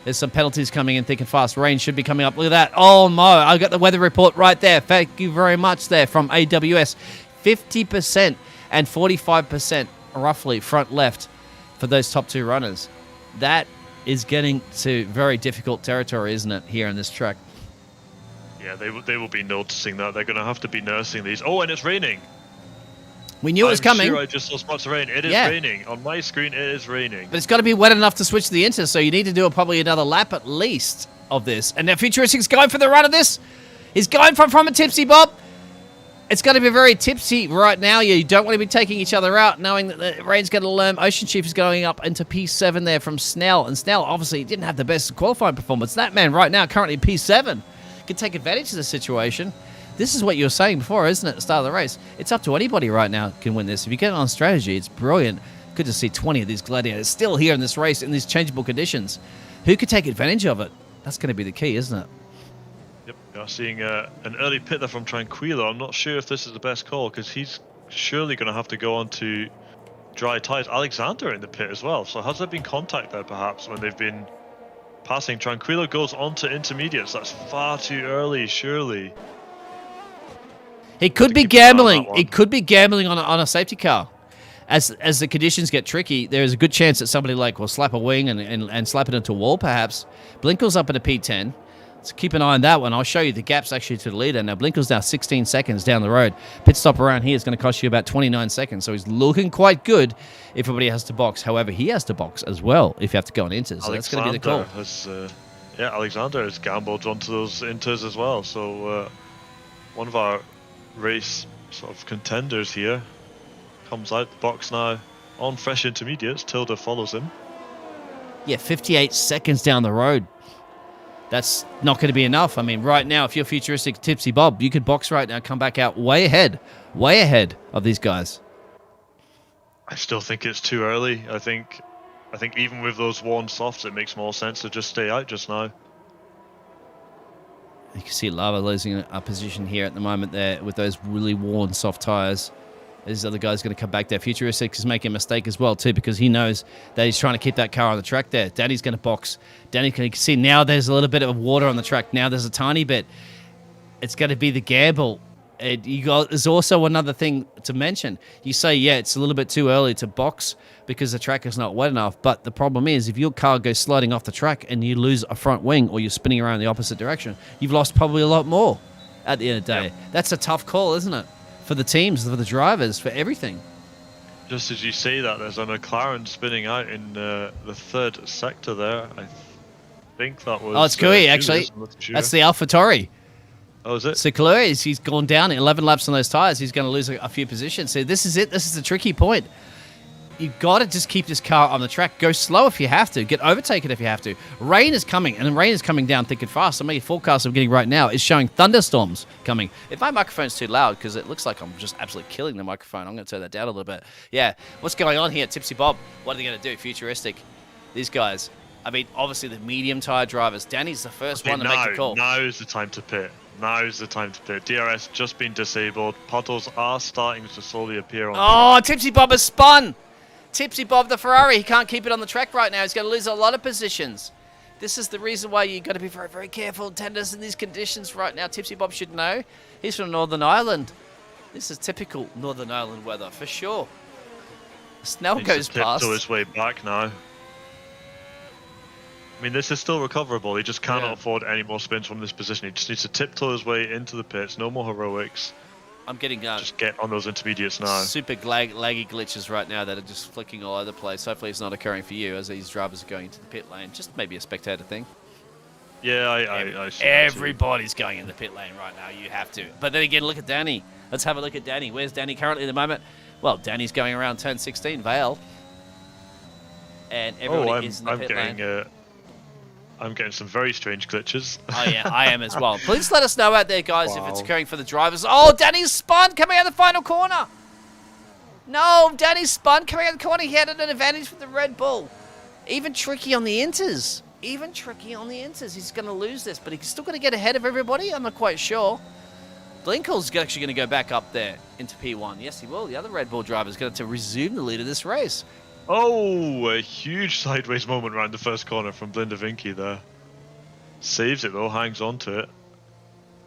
There's some penalties coming in thick and fast. Rain should be coming up. Look at that. Oh, Mo, I got the weather report right there. Thank you very much there from AWS. 50% and 45% roughly front left for those top two runners. That is getting to very difficult territory, isn't it, here on this track? Yeah, they will be noticing that. They're going to have to be nursing these. Oh, and it's raining. We knew it was coming. I'm sure I just saw spots of rain. It is raining. On my screen, it is raining. But it's got to be wet enough to switch to the Inter, so you need to do probably another lap at least of this. And now Futuristic's going for the run of this. He's going from a Tipsy Bob. It's going to be very tipsy right now. You don't want to be taking each other out, knowing that the rain's going to learn. Ocean Chief is going up into P7 there from Snell. And Snell obviously didn't have the best qualifying performance. That man right now currently P7 could take advantage of the situation. This is what you were saying before, isn't it, at the start of the race? It's up to anybody right now can win this. If you get it on strategy, it's brilliant. Good to see 20 of these gladiators still here in this race in these changeable conditions. Who could take advantage of it? That's going to be the key, isn't it? Yep, you're seeing an early pit there from Tranquilo. I'm not sure if this is the best call, because he's surely going to have to go on to dry tyres. Alexander in the pit as well. So has there been contact there perhaps when they've been passing? Tranquilo goes on to intermediates. That's far too early, surely. He could be gambling. He could be gambling on a safety car. As the conditions get tricky, there is a good chance that somebody will slap a wing and slap it into a wall, perhaps. Blinkel's up at a P10. So keep an eye on that one. I'll show you the gaps actually to the leader. Now, Blinkel's now 16 seconds down the road. Pit stop around here is going to cost you about 29 seconds. So he's looking quite good if everybody has to box. However, he has to box as well if you have to go on inters. So that's going to be the call. Alexander has gambled onto those inters as well. So one of our race sort of contenders here comes out the box now on fresh intermediates. Tilda follows him. Yeah, 58 seconds down the road. That's not going to be enough. I mean, right now, if you're Futuristic Tipsy Bob, you could box right now, come back out way ahead of these guys. I still think it's too early. I think even with those worn softs, it makes more sense to just stay out just now. You can see Lava losing a position here at the moment there with those really worn soft tyres. This other guy's going to come back there. Futuristic is making a mistake as well, too, because he knows that he's trying to keep that car on the track there. Danny's going to box. Danny can see now there's a little bit of water on the track. Now there's a tiny bit. It's going to be the gamble. There's also another thing to mention. You say, yeah, it's a little bit too early to box because the track is not wet enough. But the problem is, if your car goes sliding off the track and you lose a front wing or you're spinning around the opposite direction, you've lost probably a lot more at the end of the day. Yep. That's a tough call, isn't it? For the teams, for the drivers, for everything. Just as you say that, there's a McLaren spinning out in the third sector there. I think that was... Oh, it's Kui, actually. That's the AlphaTauri. Oh, is it? So Kui, he's gone down 11 laps on those tyres. He's going to lose a few positions. So this is it. This is the tricky point. You've got to just keep this car on the track. Go slow if you have to. Get overtaken if you have to. Rain is coming, and the rain is coming down thick and fast. Some of your forecasts I'm getting right now is showing thunderstorms coming. If my microphone's too loud, because it looks like I'm just absolutely killing the microphone, I'm going to turn that down a little bit. Yeah, what's going on here? Tipsy Bob, what are they going to do? Futuristic. These guys. I mean, obviously the medium tyre drivers. Danny's the first one to make the call. Now is the time to pit. Now's the time to pit. DRS just been disabled. Puddles are starting to slowly appear on. Oh, Tipsy Bob has spun. Tipsy Bob, the Ferrari, he can't keep it on the track right now. He's going to lose a lot of positions. This is the reason why you've got to be very, very careful, tenders, in these conditions right now. Tipsy Bob should know. He's from Northern Ireland. This is typical Northern Ireland weather, for sure. Snell goes past. To his way back now. I mean, this is still recoverable. He just cannot afford any more spins from this position. He just needs to tiptoe his way into the pits. No more heroics. I'm getting just get on those intermediates now. Super laggy glitches right now that are just flicking all over the place. Hopefully it's not occurring for you as these drivers are going into the pit lane. Just maybe a spectator thing. Yeah, I see. Everybody's going in the pit lane right now. You have to. But then again, look at Danny. Let's have a look at Danny. Where's Danny currently at the moment? Well, Danny's going around turn 16, Vale. And everybody is in the pit lane. I'm getting some very strange glitches. Oh, yeah, I am as well. Please let us know out there, guys, if it's occurring for the drivers. Oh, Danny's spun coming out of the final corner. No, Danny's spun coming out of the corner. He had an advantage with the Red Bull. Even tricky on the inters. He's going to lose this, but he's still going to get ahead of everybody. I'm not quite sure. Blinkel's actually going to go back up there into P1. Yes, he will. The other Red Bull driver is going to resume the lead of this race. Oh, a huge sideways moment around the first corner from Blinda Vinky there. Saves it though, hangs on to it.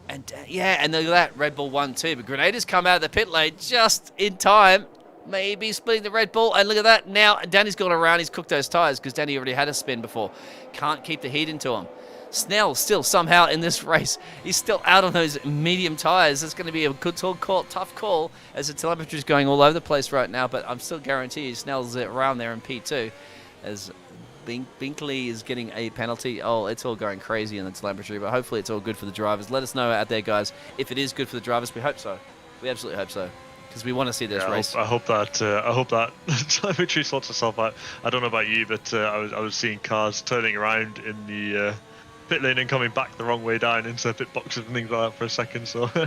And yeah, and look at that, Red Bull 1-2. But Grenada's come out of the pit lane just in time. Maybe splitting the Red Bull. And look at that. Now, Danny's gone around. He's cooked those tyres because Danny already had a spin before. Can't keep the heat into him. Snell still somehow in this race. He's still out on those medium tyres. It's going to be a good call, tough call as the telemetry is going all over the place right now. But I'm still guarantee you Snell's around there in P2 as Binkley is getting a penalty. Oh, it's all going crazy in the telemetry, but hopefully it's all good for the drivers. Let us know out there, guys, if it is good for the drivers. We hope so. We absolutely hope so. Because we want to see this race. I hope that telemetry sorts itself out. I don't know about you, but I was seeing cars turning around in the pit lane and coming back the wrong way down into pit boxes and things like that for a second. So yeah,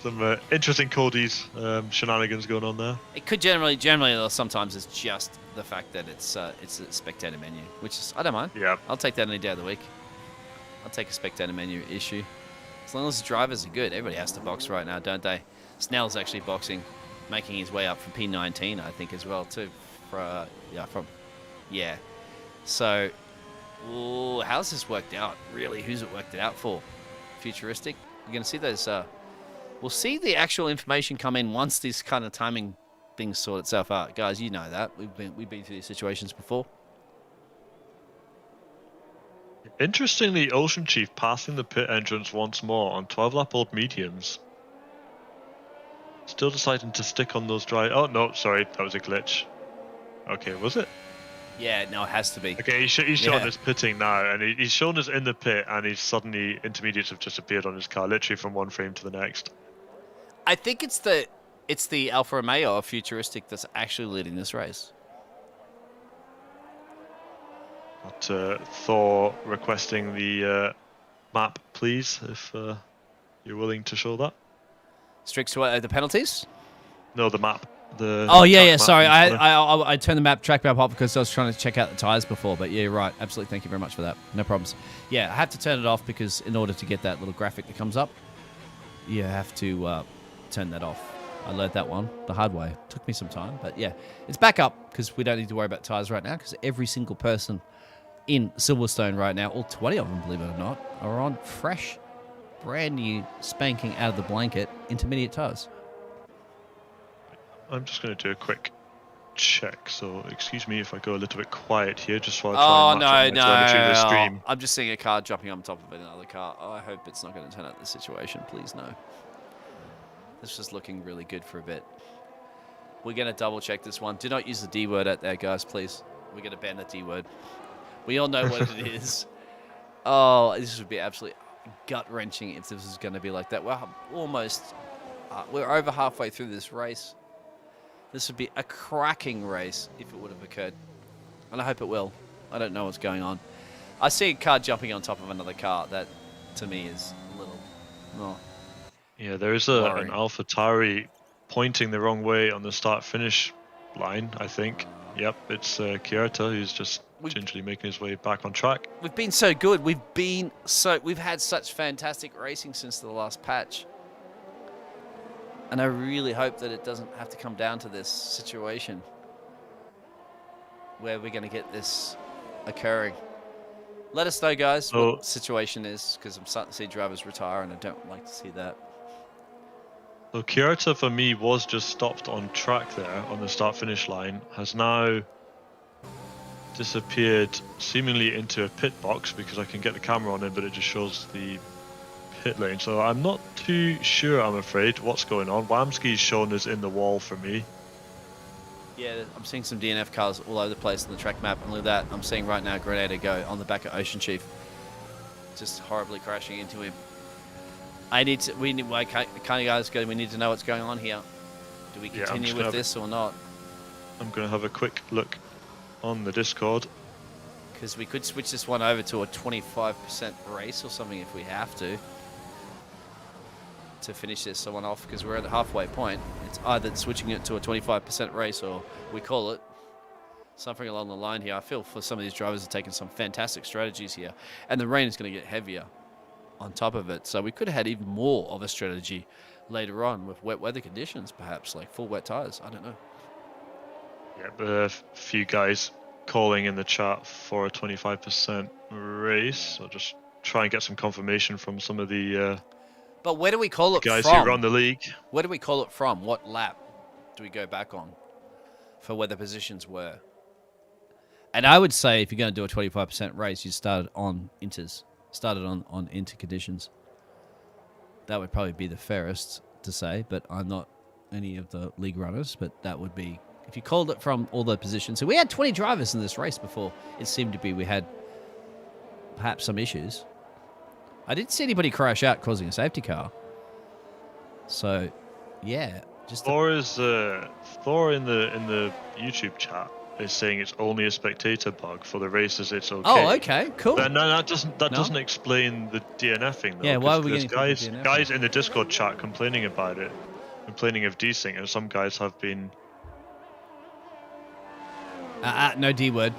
some interesting Cody's shenanigans going on there. It could generally sometimes it's just the fact that it's a spectator menu, which is, I don't mind. Yeah, I'll take that any day of the week. I'll take a spectator menu issue as long as the drivers are good. Everybody has to box right now, don't they? Snell's actually boxing, making his way up from P19, I think, as well too. So, ooh, how's this worked out? Really, who's it worked it out for? Futuristic. You're gonna see those. We'll see the actual information come in once this kind of timing things sort itself out, guys. You know that we've been through these situations before. Interestingly, Ocean Chief passing the pit entrance once more on 12-lap old mediums. Still deciding to stick on those dry. Oh no, sorry, that was a glitch. Okay, was it? Yeah, no, it has to be. Okay, he's showing us pitting now, and he's shown us in the pit, and he's suddenly intermediates have just appeared on his car, literally from one frame to the next. I think it's the Alfa Romeo of Futuristic that's actually leading this race. But Thor requesting the map, please, if you're willing to show that. Strix to the penalties? No, the map. Sorry, I turned the track map off because I was trying to check out the tyres before. But yeah, you're right. Absolutely, thank you very much for that. No problems. Yeah, I have to turn it off because in order to get that little graphic that comes up, you have to turn that off. I learned that one the hard way. It took me some time, but yeah, it's back up because we don't need to worry about tyres right now because every single person in Silverstone right now, all 20 of them, believe it or not, are on fresh, brand new, spanking out of the blanket intermediate tyres. I'm just going to do a quick check, so excuse me if I go a little bit quiet here, just while I try and match up my telemetry to the stream. I'm just seeing a car jumping on top of another car. Oh, I hope it's not going to turn out this situation. Please no. This is looking really good for a bit. We're going to double check this one. Do not use the D word out there, guys, please. We're going to ban the D word. We all know what it is. Oh, this would be absolutely gut-wrenching if this is going to be like that. We're almost... we're over halfway through this race. This would be a cracking race if it would have occurred. And I hope it will. I don't know what's going on. I see a car jumping on top of another car. That, to me, is a little... Oh. Yeah, there is an AlphaTauri pointing the wrong way on the start-finish line, I think. Yep, it's Kierta who's just gingerly making his way back on track. We've been so good. We've had such fantastic racing since the last patch. And I really hope that it doesn't have to come down to this situation where we're going to get this occurring. Let us know, guys, what the situation is, because I'm starting to see drivers retire, and I don't like to see that. So Kyoto, for me, was just stopped on track there on the start-finish line, has now disappeared seemingly into a pit box, because I can get the camera on him, but it just shows the pit lane. So I'm not too sure, I'm afraid, what's going on. Wamski's shown as in the wall for me. Yeah, I'm seeing some DNF cars all over the place on the track map, and look at that. I'm seeing right now Grenada go on the back of Ocean Chief, just horribly crashing into him. We need to know what's going on here. Do we continue with this or not? I'm going to have a quick look on the Discord. Because we could switch this one over to a 25% race or something if we have to finish this one off, because we're at the halfway point. It's either switching it to a 25% race, or we call it something along the line here. I feel for some of these drivers are taking some fantastic strategies here, and the rain is going to get heavier on top of it, so we could have had even more of a strategy later on with wet weather conditions, perhaps like full wet tires. I don't know. Yeah, but a few guys calling in the chat for a 25% race. I'll just try and get some confirmation from some of the but where do we call it guys from? who run the league. Where do we call it from? What lap do we go back on for where the positions were? And I would say if you're going to do a 25% race, you started on inters. Started on inter conditions. That would probably be the fairest to say, but I'm not any of the league runners, but that would be, if you called it from all the positions. So we had 20 drivers in this race before. It seemed to be we had perhaps some issues. I didn't see anybody crash out causing a safety car. So, yeah. Thor in the YouTube chat is saying it's only a spectator bug. For the races, it's okay. Oh, okay, cool. But no, that doesn't explain the DNFing though. Yeah, why are we getting guys in the Discord chat complaining about it, complaining of desync, and some guys have been. No D word.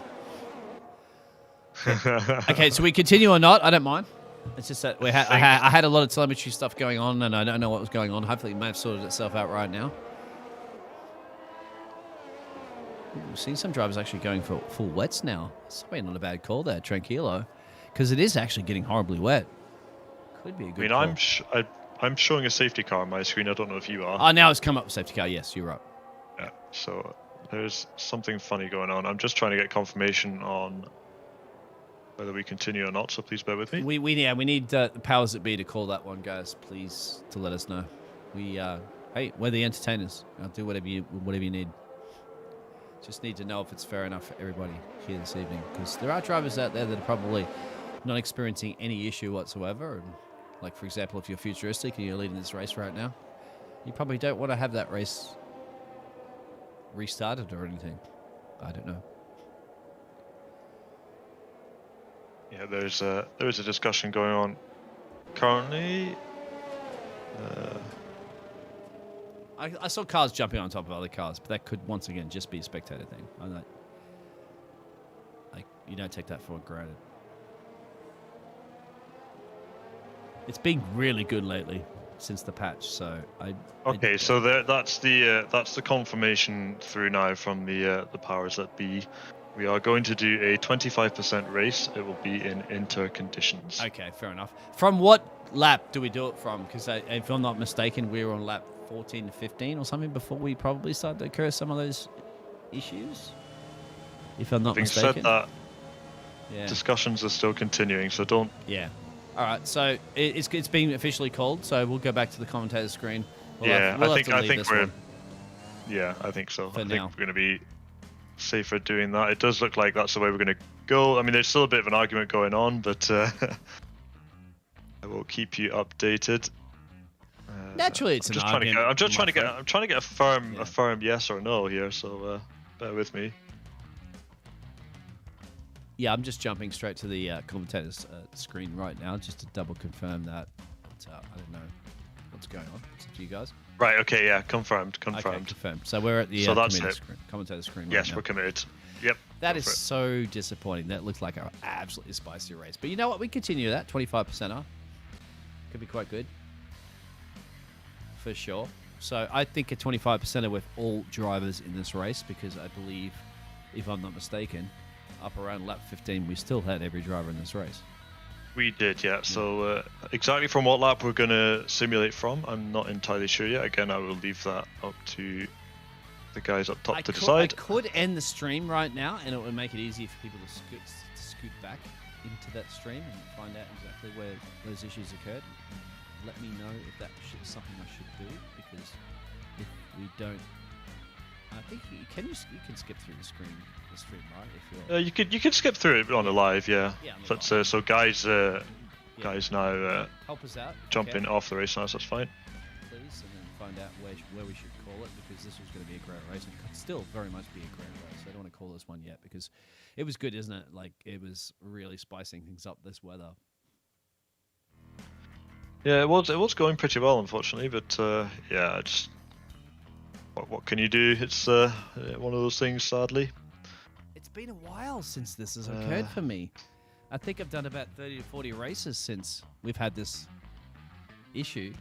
Okay, so we continue or not? I don't mind. It's just that I had a lot of telemetry stuff going on, and I don't know what was going on. Hopefully, it may have sorted itself out right now. We've seen some drivers actually going for full wets now. It's probably not a bad call there, Tranquilo, because it is actually getting horribly wet. Could be a good call. I'm showing a safety car on my screen. I don't know if you are. Oh, now it's come up with safety car. Yes, you're right. Yeah, so there's something funny going on. I'm just trying to get confirmation on whether we continue or not, so please bear with me. We need the powers that be to call that one, guys, please, to let us know. Hey, we're the entertainers. I'll do whatever you need. Just need to know if it's fair enough for everybody here this evening, because there are drivers out there that are probably not experiencing any issue whatsoever. And like, for example, if you're futuristic and you're leading this race right now, you probably don't want to have that race restarted or anything. I don't know. Yeah, there is a discussion going on currently. I saw cars jumping on top of other cars, but that could once again just be a spectator thing. You don't take that for granted. It's been really good lately since the patch, so so that's the confirmation through now from the powers that be. We are going to do a 25% race. It will be in inter conditions. Okay, fair enough. From what lap do we do it from? Because if I'm not mistaken, we were on lap 14 to 15 or something before we probably started to occur some of those issues. If I'm not mistaken. Having said that, discussions are still continuing, so don't. Yeah. All right. So it's been officially called. So we'll go back to the commentator screen. I think we're. Yeah, I think so. I think we're going to be safer doing that. It does look like that's the way we're going to go. I mean, there's still a bit of an argument going on, but I will keep you updated. Naturally, it's an argument. I'm trying to get a firm yes or no here. So bear with me. Yeah, I'm just jumping straight to the commentator's screen right now just to double confirm that. But, I don't know what's going on. It's up to you guys. Right. Okay. Yeah. Confirmed. Okay, confirmed. So we're at the commentator screen. Yes, we're committed. Yep. That Go is for it. so disappointing. That looks like an absolutely spicy race. But you know what? We continue that. 25%er. Could be quite good. For sure. So I think a 25%er with all drivers in this race, because I believe, if I'm not mistaken, up around lap 15, we still had every driver in this race. We did, yeah. So exactly from what lap we're going to simulate from, I'm not entirely sure yet. Again, I will leave that up to the guys up top to decide. I could end the stream right now, and it would make it easier for people to scoot back into that stream and find out exactly where those issues occurred. Let me know if that's something I should do, because if we don't, I think you can skip through the stream, right? If you're you can skip through it on the live, yeah. Yeah, on the But live. so guys now help us out, jumping off the race now, so that's fine. please, and then find out where we should call it, because this was going to be a great race, and could still very much be a great race. I don't want to call this one yet, because it was good, isn't it? Like, it was really spicing things up, this weather. Yeah, it was going pretty well, unfortunately, but yeah, just what can you do? It's one of those things, sadly. It's been a while since this has occurred for me. I think I've done about 30 to 40 races since we've had this issue.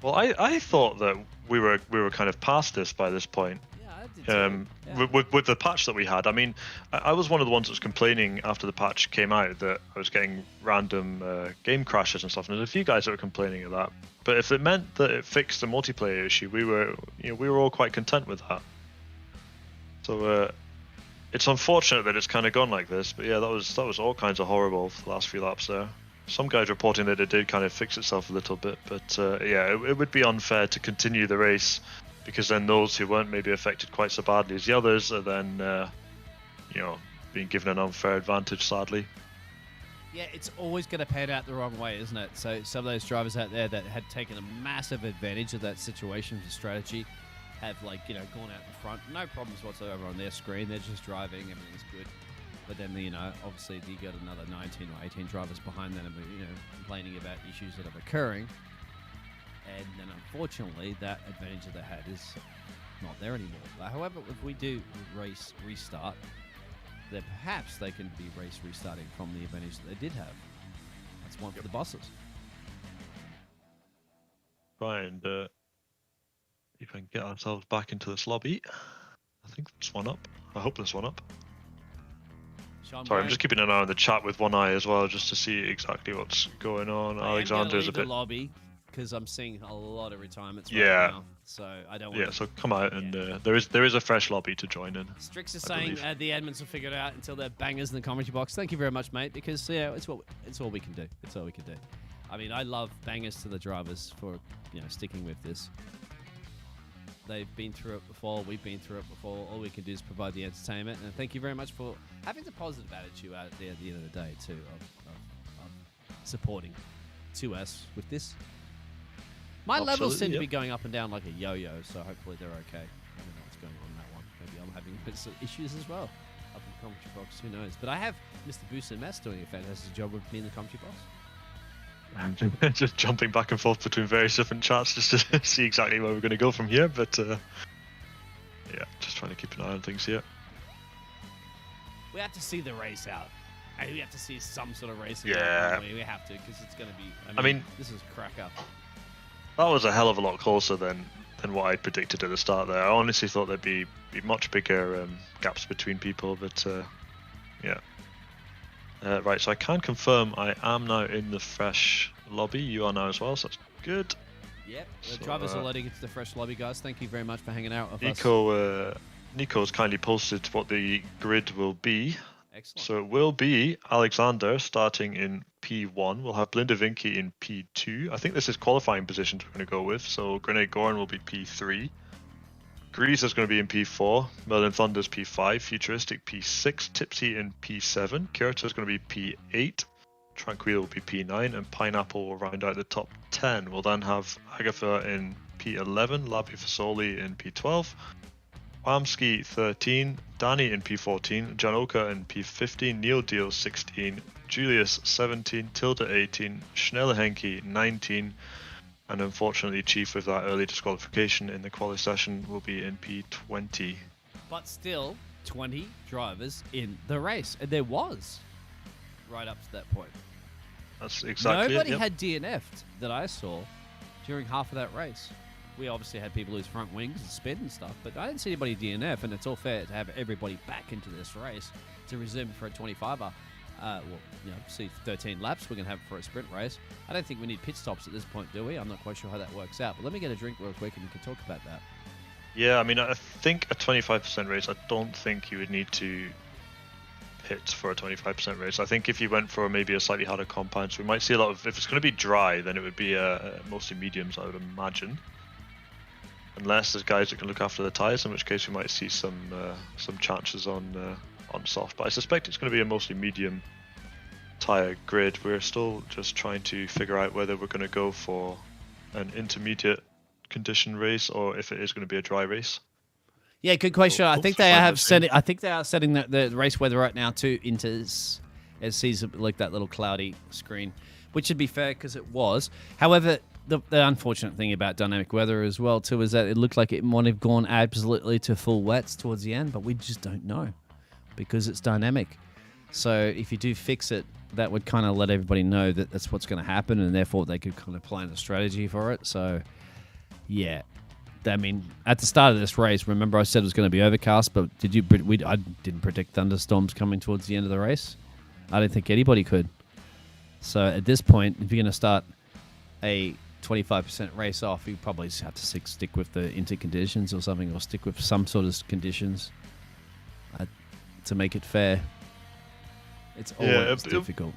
Well, I thought that we were kind of past this by this point. Yeah, I did too. Yeah. With the patch that we had. I mean, I was one of the ones that was complaining after the patch came out that I was getting random game crashes and stuff, and there's a few guys that were complaining of that. But if it meant that it fixed the multiplayer issue, we were all quite content with that. So it's unfortunate that it's kind of gone like this, but yeah, that was all kinds of horrible for the last few laps there. Some guys reporting that it did kind of fix itself a little bit, but yeah, it would be unfair to continue the race, because then those who weren't maybe affected quite so badly as the others are then, being given an unfair advantage, sadly. Yeah, it's always going to pan out the wrong way, isn't it? So some of those drivers out there that had taken a massive advantage of that situation for strategy have, gone out in front. No problems whatsoever on their screen. They're just driving. Everything's good. But then, obviously you got another 19 or 18 drivers behind them, complaining about issues that are occurring. And then, unfortunately, that advantage that they had is not there anymore. But however, if we do race restart, then perhaps they can be race restarting from the advantage that they did have. That's one for the bosses. Try and if I can get ourselves back into this lobby. I think there's one up. I hope there's one up. Sorry, I'm just keeping an eye on the chat with one eye as well, just to see exactly what's going on. Alexander's a bit. The lobby, because I'm seeing a lot of retirements right now, so I don't want. Yeah, so come out and there is a fresh lobby to join in. Strix is saying the admins will figure it out until they're bangers in the commentary box. Thank you very much, mate, because it's all we can do. It's all we can do. I mean, I love bangers to the drivers for sticking with this. They've been through it before. We've been through it before. All we can do is provide the entertainment. And thank you very much for having the positive attitude out there at the end of the day, too, of supporting to us with this. My levels seem to be going up and down like a yo-yo, so hopefully they're okay. I don't know what's going on in that one. Maybe I'm having some issues as well up in the commentary box. Who knows? But I have Mr. Boost and Mess doing a fantastic job with me in the commentary box. I'm just jumping back and forth between various different chats just to see exactly where we're going to go from here, but yeah, just trying to keep an eye on things here. We have to see the race out. We have to see some sort of racing. Yeah. We have to, because it's going to be... I mean, this is cracker. That was a hell of a lot closer than what I predicted at the start there. I honestly thought there'd be much bigger gaps between people, but yeah. Right, so I can confirm I am now in the fresh lobby. You are now as well, so that's good. Yep, the drivers are loading into the fresh lobby, guys. Thank you very much for hanging out with us. Nico's kindly posted what the grid will be. Excellent. So it will be Alexander starting in P1. We'll have Blinda Vinky in P2. I think this is qualifying positions we're going to go with. So Grenade Goran will be P3. Grease is going to be in P4, Merlin Thunder's P5, Futuristic P6, Tipsy in P7, Kyoto is going to be P8, Tranquil will be P9, and Pineapple will round out the top 10. We'll then have Agatha in P11, Labi Fasoli in P12, Wamski 13, Danny in P14, Janoka in P15, Neil Deal 16, Julius 17, Tilda 18, Schnellehenke 19, and unfortunately, Chief with that early disqualification in the quali session will be in P20. But still, 20 drivers in the race. And there was right up to that point. That's exactly Nobody it. Yep. had DNF'd that I saw during half of that race. We obviously had people lose front wings and spin and stuff, but I didn't see anybody DNF, and it's all fair to have everybody back into this race to resume for a 25er. See 13 laps we're going to have for a sprint race. I don't think we need pit stops at this point, do we? I'm not quite sure how that works out, but let me get a drink real quick and we can talk about that. Yeah, I mean, I think a 25% race, I don't think you would need to pit for a 25% race. I think if you went for maybe a slightly harder compound, so we might see a lot of, if it's going to be dry, then it would be mostly mediums, I would imagine. Unless there's guys that can look after the tyres, in which case we might see some chances on soft. But I suspect it's going to be a mostly medium tyre grid. We're still just trying to figure out whether we're going to go for an intermediate condition race or if it is going to be a dry race. Yeah, good question. I think they are setting the race weather right now too into as sees like that little cloudy screen, which should be fair because it was. However, the unfortunate thing about dynamic weather as well too is that it looked like it might have gone absolutely to full wets towards the end, but we just don't know because it's dynamic. So if you do fix it, that would kind of let everybody know that that's what's going to happen, and therefore they could kind of plan a strategy for it. So yeah, I mean, at the start of this race, remember I said it was going to be overcast, but I didn't predict thunderstorms coming towards the end of the race. I don't think anybody could. So at this point, if you're going to start a 25% race off, you probably have to stick with the interconditions or something, or stick with some sort of conditions to make it fair. It's always difficult.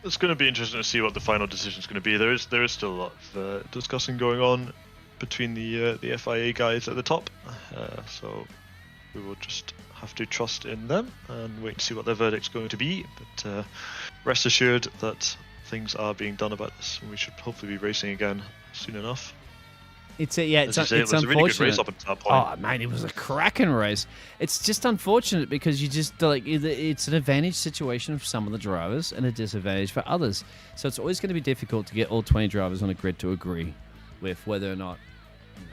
It's going to be interesting to see what the final decision is going to be. There is still a lot of discussing going on between the FIA guys at the top, so we will just have to trust in them and wait to see what their verdict's going to be. But rest assured that things are being done about this, and we should hopefully be racing again soon enough. It's it was unfortunate. A really good race up until that point. Oh man, it was a cracking race. It's just unfortunate because you just it's an advantage situation for some of the drivers and a disadvantage for others. So it's always going to be difficult to get all 20 drivers on a grid to agree with whether or not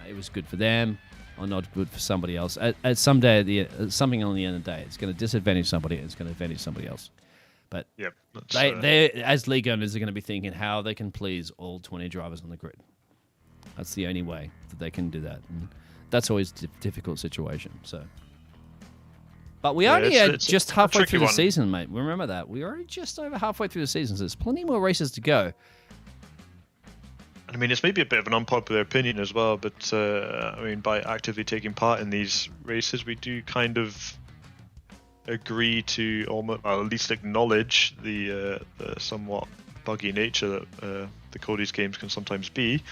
it was good for them or not good for somebody else. At some day, something on the end of the day, it's going to disadvantage somebody and it's going to advantage somebody else. But yep, they as league owners are going to be thinking how they can please all 20 drivers on the grid. That's the only way that they can do that. And that's always a difficult situation. So, but we only are just halfway through the season, mate. Remember that. We're already just over halfway through the season. So there's plenty more races to go. I mean, it's maybe a bit of an unpopular opinion as well, but I mean, by actively taking part in these races, we do kind of agree to almost, well, at least acknowledge the somewhat buggy nature that the Cody's games can sometimes be.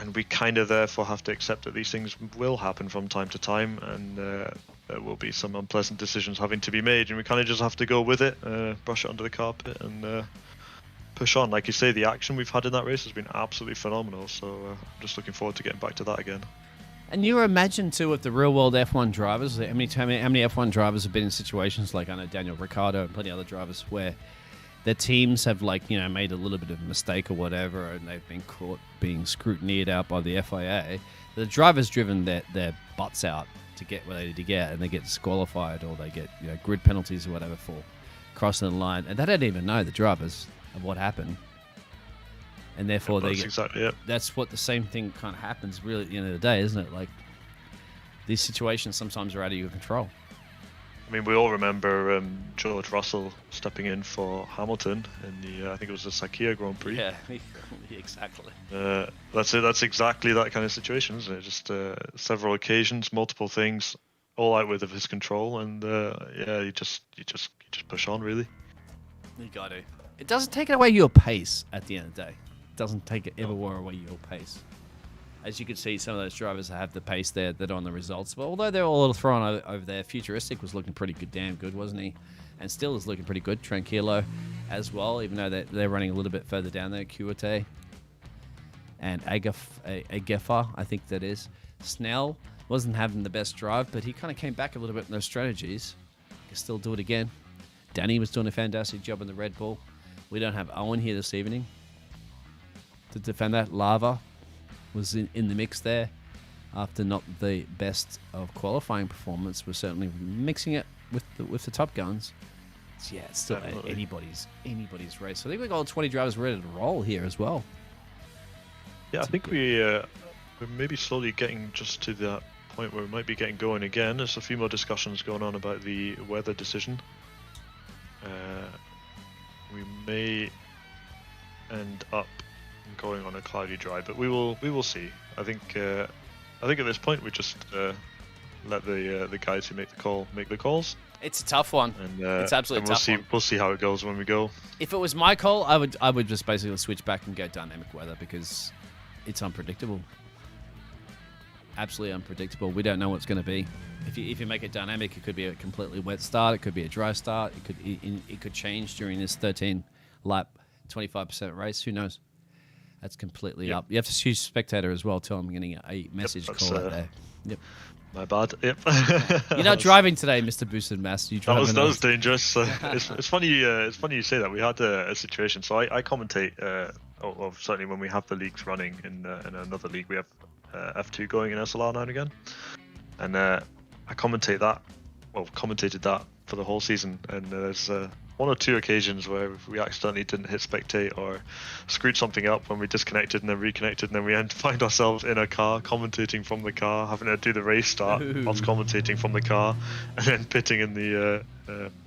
And we kind of therefore have to accept that these things will happen from time to time, and there will be some unpleasant decisions having to be made, and we kind of just have to go with it, brush it under the carpet, and push on. Like you say, the action we've had in that race has been absolutely phenomenal, so I'm just looking forward to getting back to that again. And you imagine too, with the real world F1 drivers, how many F1 drivers have been in situations like, I know, Daniel Ricciardo and plenty of other drivers where their teams have made a little bit of a mistake or whatever, and they've been caught being scrutinized out by the FIA. The driver's driven their butts out to get where they need to get, and they get disqualified or they get grid penalties or whatever for crossing the line, and they don't even know, the drivers, of what happened. And therefore that's what the same thing kind of happens really at the end of the day, isn't it? Like, these situations sometimes are out of your control. I mean, we all remember George Russell stepping in for Hamilton in the, I think it was the Sakir Grand Prix. Yeah, exactly. That's exactly that kind of situation, isn't it? Just several occasions, multiple things, all out with of his control, and you just push on, really. You got to. It doesn't take away your pace at the end of the day. It doesn't take it ever away your pace. As you can see, some of those drivers have the pace there that on the results. But although they're all a little thrown over there, Futuristic was looking pretty good, damn good, wasn't he? And still is looking pretty good. Tranquilo as well, even though they're running a little bit further down there. Kuate and Agefa, I think that is. Snell wasn't having the best drive, but he kind of came back a little bit in those strategies. Can still do it again. Danny was doing a fantastic job in the Red Bull. We don't have Owen here this evening to defend that. Lava was in the mix there. after not the best of qualifying performance, we're certainly mixing it with the top guns. So yeah, it's still anybody's race. So I think we've got all 20 drivers ready to roll here as well. Yeah, I think we're maybe slowly getting just to that point where we might be getting going again. There's a few more discussions going on about the weather decision. We may end up going on a cloudy drive, but we will see. I think at this point we just let the guys who make the calls. It's a tough one. And, it's absolutely tough. We'll see how it goes when we go. If it was my call, I would just basically switch back and go dynamic weather because it's unpredictable. Absolutely unpredictable. We don't know what's going to be. If you make it dynamic, it could be a completely wet start. It could be a dry start. It could change during this 13 lap, 25% race. Who knows? That's completely up. You have to choose spectator as well. Tell them I'm getting a message call out there. Yep. My bad. Yep. You're not driving today, Mr. Boosted Mass. You that was dangerous. It's funny. It's funny you say that. We had a situation. So I commentate. Certainly when we have the leagues running in another league, we have F2 going in SLR now and again, and I commentated that for the whole season. And there's one or two occasions where we accidentally didn't hit spectate or screwed something up when we disconnected and then reconnected, and then we find ourselves in a car commentating from the car, having to do the race start whilst commentating from the car, and then pitting in the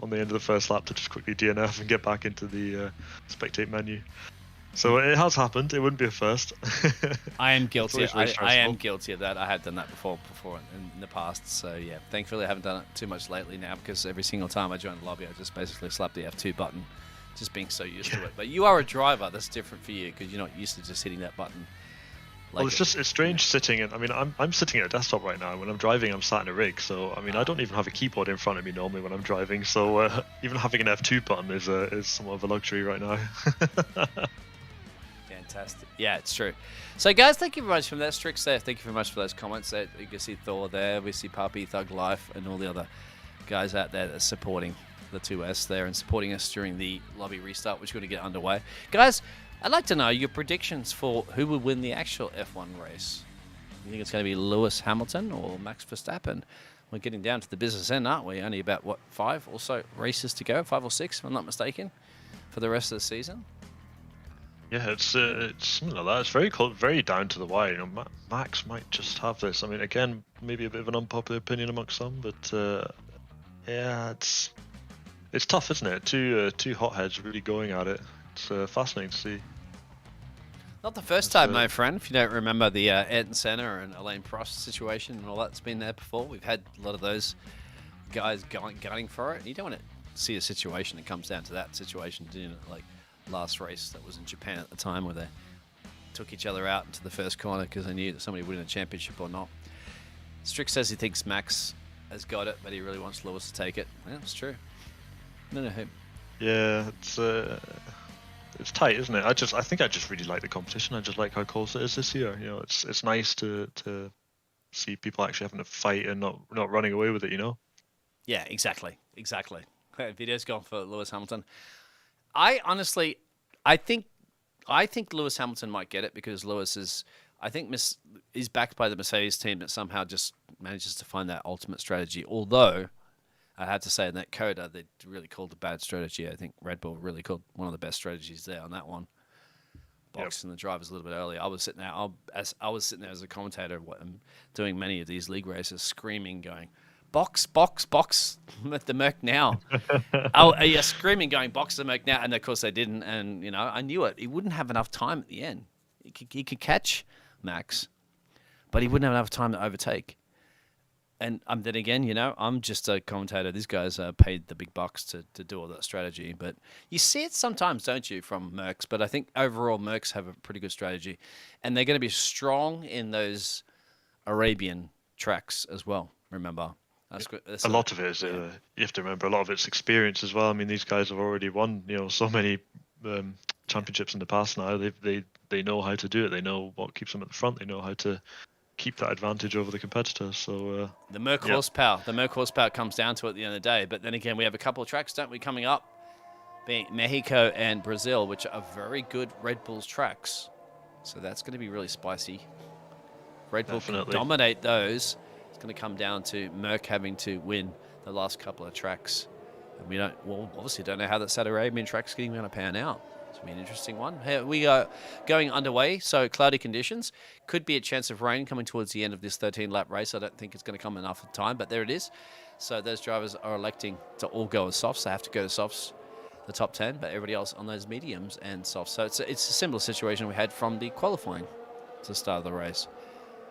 on the end of the first lap to just quickly DNF and get back into the spectate menu. So it has happened. It wouldn't be a first. I am guilty. I am guilty of that. I had done that before in the past. So yeah, thankfully I haven't done it too much lately now, because every single time I join the lobby, I just basically slap the F2 button, just being so used to it. But you are a driver. That's different for you because you're not used to just hitting that button. Well, it's strange sitting in. I mean, I'm sitting at a desktop right now. When I'm driving, I'm sat in a rig. So I mean, I don't even have a keyboard in front of me normally when I'm driving. So even having an F2 button is somewhat of a luxury right now. Fantastic. Yeah, it's true. So, guys, thank you very much for that. Strix there. Thank you very much for those comments. There. You can see Thor there. We see Puppy, Thug Life, and all the other guys out there that are supporting the 2S there and supporting us during the lobby restart, which is going to get underway. Guys, I'd like to know your predictions for who will win the actual F1 race. You think it's going to be Lewis Hamilton or Max Verstappen? We're getting down to the business end, aren't we? Only about, 5 or so races to go? 5 or 6, if I'm not mistaken, for the rest of the season. Yeah, it's something like that. It's very cold, very down to the wire. You know, Max might just have this. I mean, again, maybe a bit of an unpopular opinion amongst some, but yeah, it's tough, isn't it? Two hotheads really going at it. It's fascinating to see. Not the first time, my friend. If you don't remember the Ayrton Senna and Alain Prost situation and all that's been there before, we've had a lot of those guys gunning for it. And you don't want to see a situation that comes down to that situation, do you know, like last race that was in Japan at the time, where they took each other out into the first corner because they knew that somebody would win a championship or not. Strix says he thinks Max has got it, but he really wants Lewis to take it. Yeah, it's true. No, who? Yeah, it's tight, isn't it? I think I just really like the competition. I just like how close it is this year. You know, it's nice to see people actually having a fight and not running away with it. You know. Yeah, exactly. Video's gone for Lewis Hamilton. I think Lewis Hamilton might get it because Lewis is backed by the Mercedes team that somehow just manages to find that ultimate strategy. Although I have to say in that Coda, they really called a bad strategy. I think Red Bull really called one of the best strategies there on that one. Boxing the drivers a little bit early. I was sitting there as a commentator doing many of these league races, screaming, going, box at the Merc now. Screaming, going, box the Merc now. And of course they didn't. And, you know, I knew it. He wouldn't have enough time at the end. He could catch Max, but he wouldn't have enough time to overtake. And then again, you know, I'm just a commentator. These guys are paid the big bucks to do all that strategy. But you see it sometimes, don't you, from Mercs? But I think overall Mercs have a pretty good strategy. And they're going to be strong in those Arabian tracks as well, remember? A lot of it is, you have to remember, a lot of it's experience as well. I mean, these guys have already won, you know, so many championships in the past now. They know how to do it. They know what keeps them at the front. They know how to keep that advantage over the competitors. So the Merc horsepower comes down to it at the end of the day. But then again, we have a couple of tracks, don't we, coming up, being Mexico and Brazil, which are very good Red Bull's tracks. So that's going to be really spicy. Red Bull can dominate those. It's going to come down to Merc having to win the last couple of tracks. And we obviously don't know how that Saudi Arabian track's going to pan out. It's going to be an interesting one. Hey, we are going underway, so cloudy conditions. Could be a chance of rain coming towards the end of this 13-lap race. I don't think it's going to come enough time, but there it is. So those drivers are electing to all go as softs. They have to go to softs, the top 10, but everybody else on those mediums and softs. So it's a similar situation we had from the qualifying to the start of the race.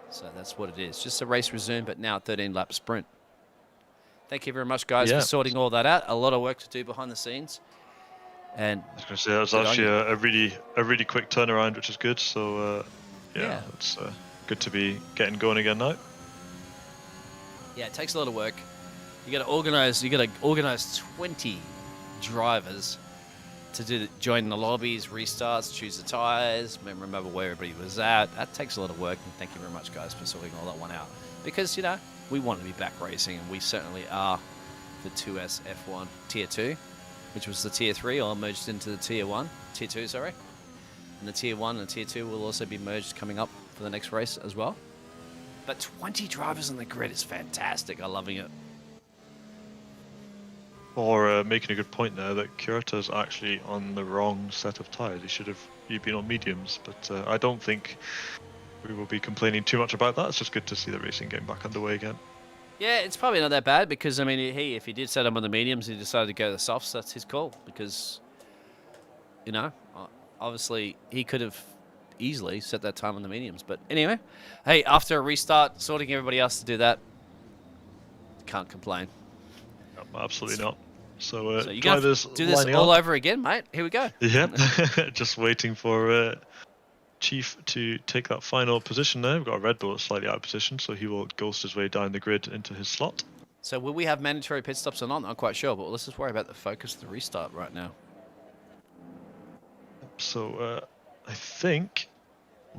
So that's what it is. Just a race resumed, but now 13-lap sprint. Thank you very much, guys, for sorting all that out. A lot of work to do behind the scenes. And I was going to say, that was actually a really quick turnaround, which is good. So, yeah, it's good to be getting going again now. Yeah, it takes a lot of work. You got to organize 20 drivers to join the lobbies, restarts, choose the tires, remember where everybody was at. That takes a lot of work, and thank you very much, guys, for sorting all that one out. Because, we want to be back racing, and we certainly are the 2S F1 Tier 2, which was the Tier 3, all merged into the Tier 2, sorry. And the Tier 1 and Tier 2 will also be merged coming up for the next race as well. But 20 drivers on the grid is fantastic. I'm loving it. Or making a good point there that Kyoto's actually on the wrong set of tyres. He'd been on mediums, but I don't think we will be complaining too much about that. It's just good to see the racing getting back underway again. Yeah, it's probably not that bad because, I mean, if he did set him on the mediums, he decided to go to the softs, that's his call because, obviously he could have easily set that time on the mediums. But anyway, hey, after a restart, sorting everybody else to do that, can't complain. No, absolutely not. So you got to do this all over again, mate. Here we go. Yeah, just waiting for Chief to take that final position there. We've got a Red Bull slightly out of position, so he will ghost his way down the grid into his slot. So will we have mandatory pit stops or not? I'm not quite sure, but let's just worry about the focus of the restart right now. So I think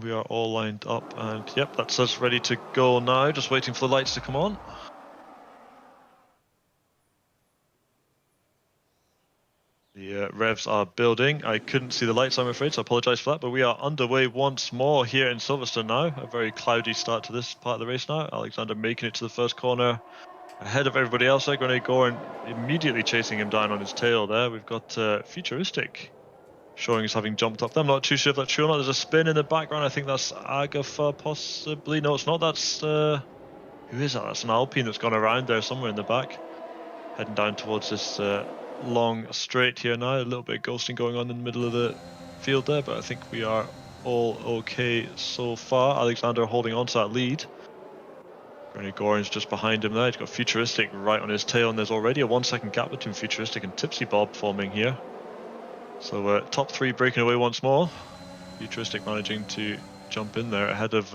we are all lined up, and yep, that's us ready to go now. Just waiting for the lights to come on. The revs are building. I couldn't see the lights, I'm afraid, so I apologise for that. But we are underway once more here in Silverstone now. A very cloudy start to this part of the race now. Alexander making it to the first corner ahead of everybody else. Grenade Goran immediately chasing him down on his tail there. We've got Futuristic showing us having jumped up there. I'm not too sure if that's true or not. There's a spin in the background. I think that's Agafa possibly. No, it's not. That's... who is that? That's an Alpine that's gone around there somewhere in the back. Heading down towards this... long straight here now. A little bit of ghosting going on in the middle of the field there, but I think we are all okay so far. Alexander holding on to that lead. Grenade Goran's just behind him there. He's got Futuristic right on his tail, and there's already a 1 second gap between Futuristic and Tipsy Bob forming here. So top three breaking away once more. Futuristic managing to jump in there ahead of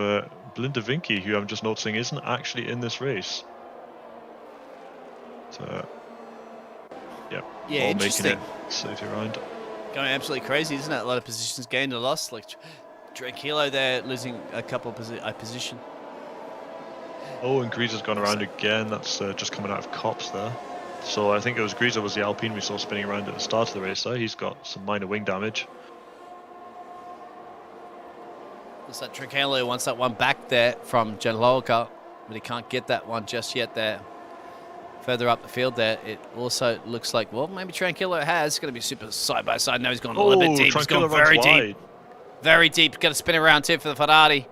Belinda Vinky, who I'm just noticing isn't actually in this race. So yeah, all interesting. Making it safety around. Going absolutely crazy, isn't it? A lot of positions gained or lost. Like Tranquilo there losing a couple of position. Oh, and Greaser's gone around again. That's just coming out of Cops there. So I think it was Greaser was the Alpine we saw spinning around at the start of the race there. He's got some minor wing damage. Looks like Tranquilo wants that one back there from Janloka, but he can't get that one just yet there. Further up the field there, it also looks like, well, maybe Tranquilo has. It's going to be super side by side. No, he's gone a little bit deep. He's gone very deep. Very deep. Got to spin around too for the Ferrari.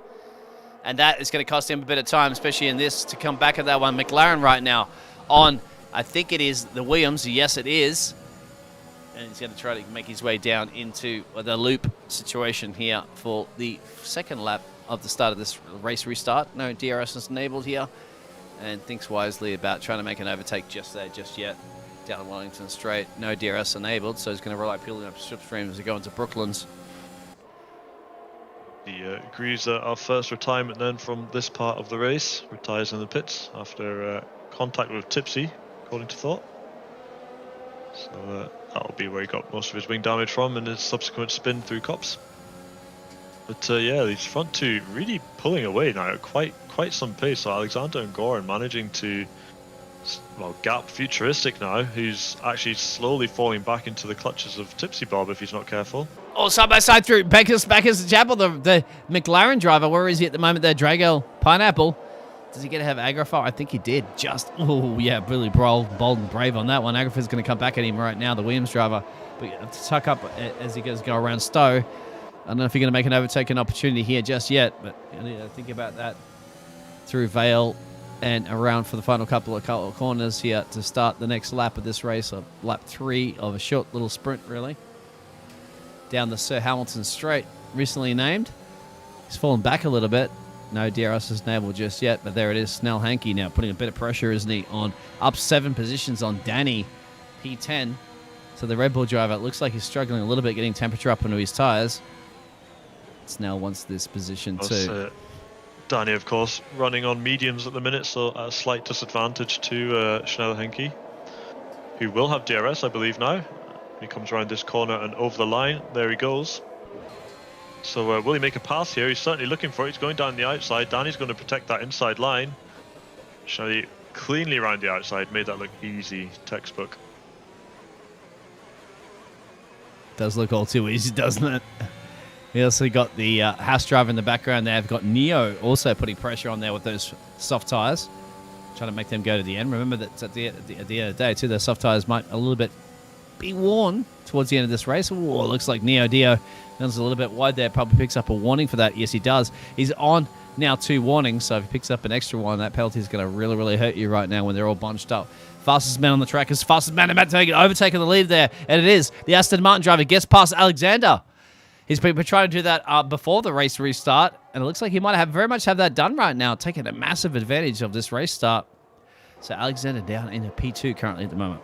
And that is going to cost him a bit of time, especially in this, to come back at that one. McLaren right now on, I think it is the Williams. Yes, it is. And he's going to try to make his way down into the loop situation here for the second lap of the start of this race restart. No DRS is enabled here. And thinks wisely about trying to make an overtake just yet. Down Wellington Straight, no DRS enabled, so he's going to rely purely on slipstream as he go into Brooklands. The Greaser, our first retirement then from this part of the race, retires in the pits after contact with Tipsy, according to Thought. So that'll be where he got most of his wing damage from in his subsequent spin through Cops. But yeah, these front two really pulling away now at quite some pace. So Alexander and Goran managing to, well, gap Futuristic now, who's actually slowly falling back into the clutches of Tipsy Bob if he's not careful. Oh, side by side through Becker's and Chapel, the McLaren driver. Where is he at the moment there? Drago Pineapple. Does he get to have Agrafar? I think he did. Just, oh, yeah, really bold and brave on that one. Agrafar's going to come back at him right now, the Williams driver. But you have to tuck up as he goes go around Stowe. I don't know if you're going to make an overtaking opportunity here just yet, but you need to think about that through Vale and around for the final couple of corners here to start the next lap of this race, lap 3 of a short little sprint, really. Down the Sir Hamilton Straight, recently named. He's fallen back a little bit. No DRS's navel just yet, but there it is. Snell Hankey now putting a bit of pressure, isn't he, on up 7 positions on Danny P10. So the Red Bull driver, it looks like he's struggling a little bit getting temperature up into his tyres. Snell wants this position too. Danny, of course, running on mediums at the minute, so at a slight disadvantage to Snell Hankey, who will have DRS, I believe, now. He comes around this corner and over the line. There he goes. So will he make a pass here? He's certainly looking for it. He's going down the outside. Danny's going to protect that inside line. Snell cleanly around the outside. Made that look easy. Textbook. Does look all too easy, doesn't it? We also got the Haas driver in the background there. They've got Neo also putting pressure on there with those soft tyres. Trying to make them go to the end. Remember that at the end of the day, too, the soft tyres might a little bit be worn towards the end of this race. Oh, it looks like Neo Dio runs a little bit wide there. Probably picks up a warning for that. Yes, he does. He's on now 2 warnings, so if he picks up an extra one, that penalty is going to really, really hurt you right now when they're all bunched up. Fastest man on the track is fastest man about to overtake the lead there, and it is. The Aston Martin driver gets past Alexander. He's been trying to do that before the race restart, and it looks like he might very much have that done right now, taking a massive advantage of this race start. So Alexander down in a P2 currently at the moment.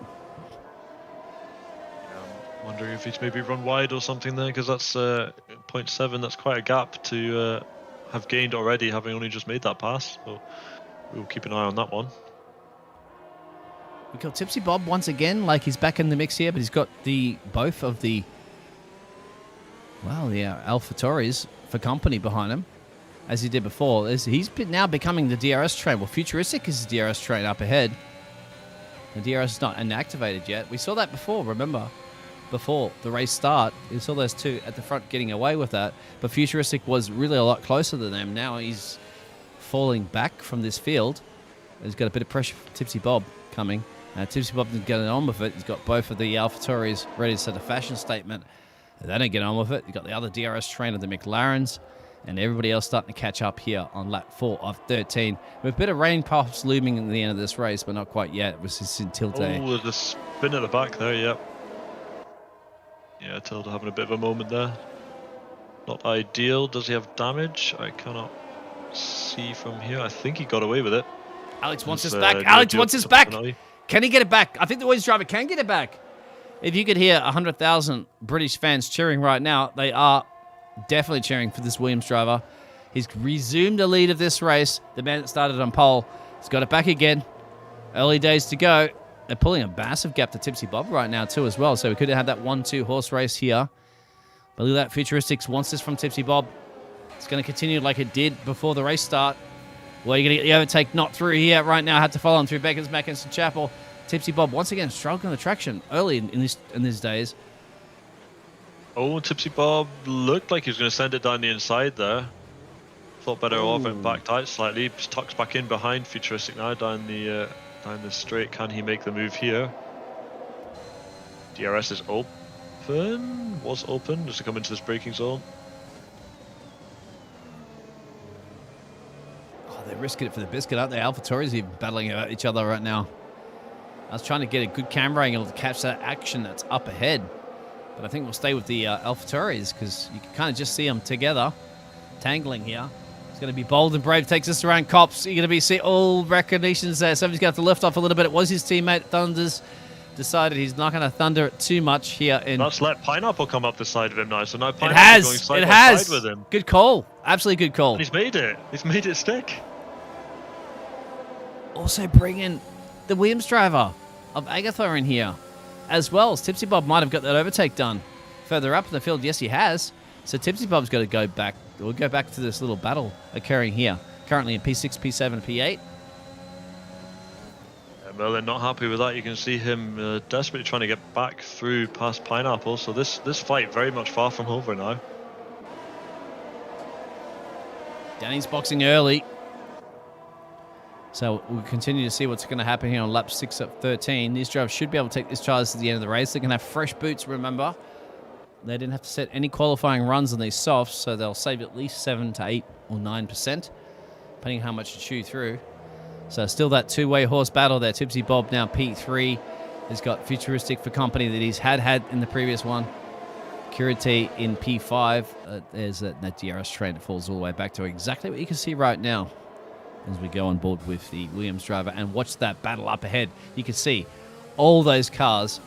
Wondering if he's maybe run wide or something there, because that's 0.7. That's quite a gap to have gained already, having only just made that pass. So we'll keep an eye on that one. We got Tipsy Bob once again, like he's back in the mix here, but he's got both of the AlphaTauris for company behind him, as he did before. He's now becoming the DRS train. Well, Futuristic is the DRS train up ahead. The DRS is not inactivated yet. We saw that before, remember? Before the race start, you saw those two at the front getting away with that, but Futuristic was really a lot closer than them. Now he's falling back from this field. He's got a bit of pressure from Tipsy Bob coming. Tipsy Bob didn't get on with it. He's got both of the AlphaTauris ready to set a fashion statement. They don't get on with it. You've got the other DRS train of the McLarens, and everybody else starting to catch up here on lap 4 of 13. With a bit of rain perhaps looming at the end of this race, but not quite yet. It was just in Tilde. Oh, the spin at the back there, yep. Yeah, Tilde having a bit of a moment there. Not ideal. Does he have damage? I cannot see from here. I think he got away with it. Alex wants his back. Alex wants his back. Can he get it back? I think the Williams driver can get it back. If you could hear 100,000 British fans cheering right now, they are definitely cheering for this Williams driver. He's resumed the lead of this race. The man that started on pole has got it back again. Early days to go. They're pulling a massive gap to Tipsy Bob right now too as well. So we could have had that 1-2 horse race here. But look at that. Futuristics wants this from Tipsy Bob. It's going to continue like it did before the race start. Well, you're going to get the overtake not through here right now. Had to follow him through Beckers, Mackinson, Chapel. Tipsy Bob once again struggling the traction early in these days. Oh, Tipsy Bob looked like he was going to send it down the inside there. Thought better of it, backed out slightly. Just tucks back in behind Futuristic now down the straight. Can he make the move here? DRS is open. Was open just to come into this braking zone. Oh, they're risking it for the biscuit, aren't they? AlphaTauris even battling each other right now. I was trying to get a good camera angle to catch that action that's up ahead. But I think we'll stay with the AlphaTauris because you can kind of just see them together, tangling here. It's going to be bold and brave. Takes us around cops. You're going to be all recognitions there. Somebody's going to have to lift off a little bit. It was his teammate Thunders. Decided he's not going to thunder it too much here. That's let Pineapple come up the side of him now. So now Pineapple's going side by side with him. Good call. Absolutely good call. And he's made it. He's made it stick. Also bring in the Williams driver of Agatha in here as well. Tipsy Bob might have got that overtake done further up in the field. Yes, he has. So Tipsy Bob's got to go back. We'll go back to this little battle occurring here. Currently in P6, P7, P8. Merlin not happy with that. You can see him desperately trying to get back through past Pineapple. So this fight very much far from over now. Danny's boxing early. So we'll continue to see what's going to happen here on lap 6 at 13. These drivers should be able to take this charge to the end of the race. They're going to have fresh boots, remember. They didn't have to set any qualifying runs on these softs, so they'll save at least 7 to 8 or 9%, depending on how much to chew through. So still that two-way horse battle there. Tipsy Bob now P3. He's got Futuristic for company that he's had in the previous one. Curity in P5. There's that DRS train that falls all the way back to exactly what you can see right now as we go on board with the Williams driver and watch that battle up ahead. You can see all those cars.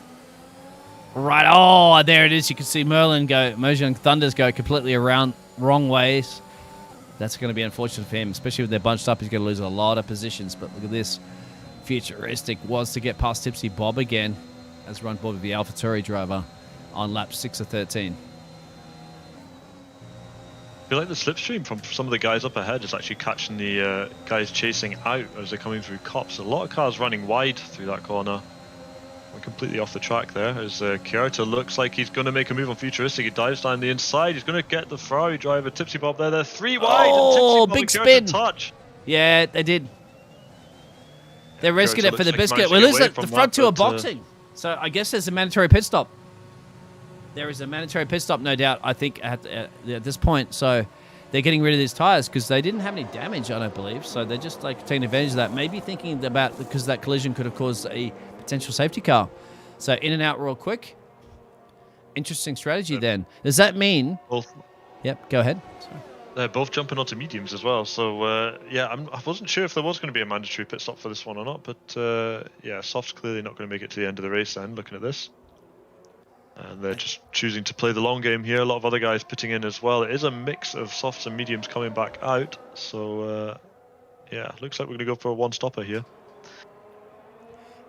Right, oh, there it is. You can see Mojang Thunders go completely around wrong ways. That's going to be unfortunate for him, especially if they're bunched up. He's going to lose a lot of positions. But look at this. Futuristic was to get past Tipsy Bob again as run board with the AlphaTauri driver on lap 6 of 13. I feel like the slipstream from some of the guys up ahead is actually catching the guys chasing out as they're coming through cops. A lot of cars running wide through that corner. We're completely off the track there as Kyoto looks like he's going to make a move on Futuristic. He dives down the inside. He's going to get the Ferrari driver, Tipsy Bob, there. They're 3 wide. Oh, and Tipsy Bob big and spin. Touch. Yeah, they did. They're risking it for the biscuit. Well, the front two are boxing. So I guess there's a mandatory pit stop. There is a mandatory pit stop, no doubt, I think, at this point. So they're getting rid of these tyres because they didn't have any damage, I don't believe. So they're just like taking advantage of that. Maybe thinking about because that collision could have caused a potential safety car. So in and out real quick. Interesting strategy then. Does that mean... Both. Yep, go ahead. Sorry. They're both jumping onto mediums as well. So, yeah, I wasn't sure if there was going to be a mandatory pit stop for this one or not. But, yeah, Soft's clearly not going to make it to the end of the race then, looking at this. And they're just choosing to play the long game here. A lot of other guys pitting in as well. It is a mix of softs and mediums coming back out. So, yeah, looks like we're going to go for a one-stopper here.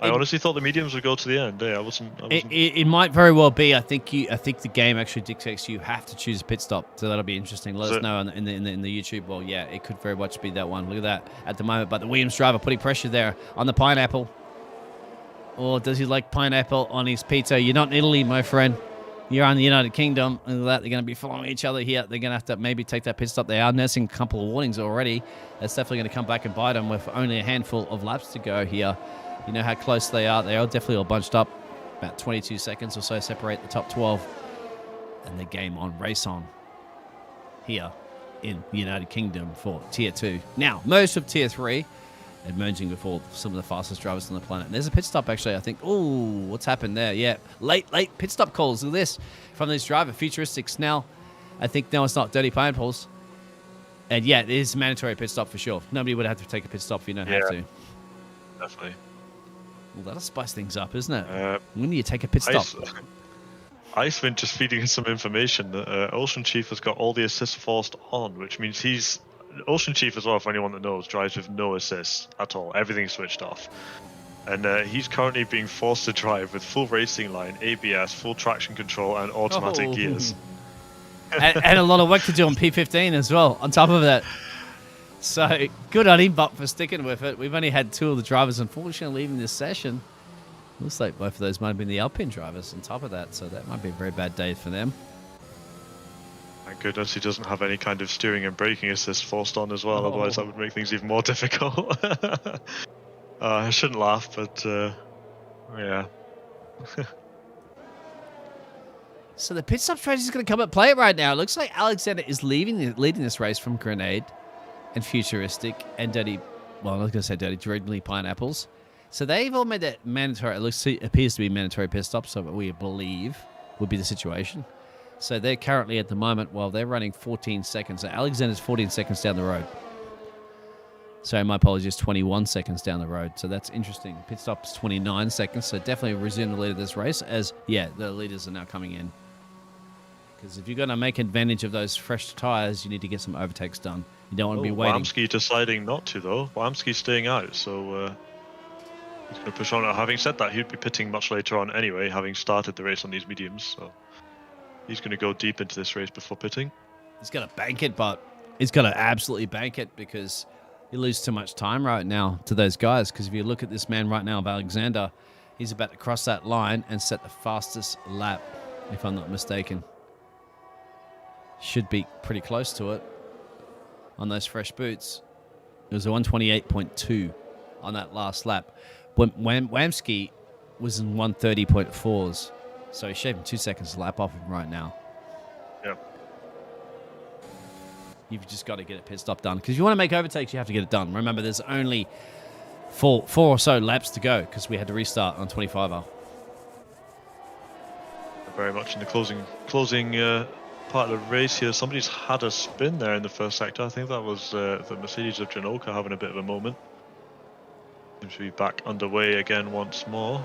I honestly thought the mediums would go to the end. Yeah, I wasn't. It might very well be. I think the game actually dictates you have to choose a pit stop. So that'll be interesting. Let us know in the YouTube. Well, yeah, it could very much be that one. Look at that at the moment. But the Williams driver putting pressure there on the pineapple. Or does he like pineapple on his pizza? You're not in Italy, my friend. You're on the United Kingdom. Look at that. They're going to be following each other here. They're going to have to maybe take that pit stop. They are nursing a couple of warnings already. That's definitely going to come back and bite them with only a handful of laps to go here. You know how close they are. They are definitely all bunched up. About 22 seconds or so separate the top 12. And the game on, race on. Here in the United Kingdom for Tier 2. Now, most of Tier 3 emerging with some of the fastest drivers on the planet. And there's a pit stop, actually, I think. Ooh, what's happened there? Yeah, late pit stop calls. Look at this from this driver. Futuristics now. I think now it's not Dirty Pineapples. And yeah, it is a mandatory pit stop for sure. Nobody would have to take a pit stop if you don't have to. Definitely. Well, that'll spice things up, isn't it? When do you take a pit stop? Icewind just feeding us some information that Ocean Chief has got all the assists forced on, which means he's... Ocean Chief as well, for anyone that knows, drives with no assists at all. Everything's switched off. And he's currently being forced to drive with full racing line, ABS, full traction control, and automatic gears. and a lot of work to do on P15 as well, on top of that. So, good on him, but for sticking with it. We've only had 2 of the drivers, unfortunately, leaving this session. Looks like both of those might have been the Alpine drivers on top of that, so that might be a very bad day for them. Thank goodness he doesn't have any kind of steering and braking assist forced on as well, otherwise that would make things even more difficult. I shouldn't laugh, but yeah. So the pit stop strategy is going to come at play right now. It looks like Alexander is leading this race from Grenade and Futuristic and Dirty, well, I'm not going to say Dirty, Dreadly Pineapples. So they've all made that mandatory, it appears to be mandatory pit stop, so we believe would be the situation. So they're currently at the moment, well, they're running 14 seconds. So Alexander's 14 seconds down the road. Sorry, my apologies, 21 seconds down the road. So that's interesting. Pit stop's 29 seconds, so definitely resume the lead of this race as, yeah, the leaders are now coming in. Because if you're going to make advantage of those fresh tyres, you need to get some overtakes done. You don't want to be waiting. Wamsky deciding not to, though. Wamsky's staying out, so he's going to push on. Having said that, he'd be pitting much later on anyway, having started the race on these mediums. So he's going to go deep into this race before pitting. He's going to bank it, but he's going to absolutely bank it because You lose too much time right now to those guys, because if you look at this man right now of Alexander, he's about to cross that line and set the fastest lap, if I'm not mistaken. Should be pretty close to it on those fresh boots. It was a 128.2 on that last lap. Wamsky was in 130.4s, so he's shaving 2 seconds a lap off him right now. Yep. You've just got to get a pit stop done, because if you want to make overtakes, you have to get it done. Remember, there's only four or so laps to go, because we had to restart on 25er. Very much in the closing part of the race here. Somebody's had a spin there in the first sector. I think that was the Mercedes of Janoka having a bit of a moment. Seems to be back underway again once more.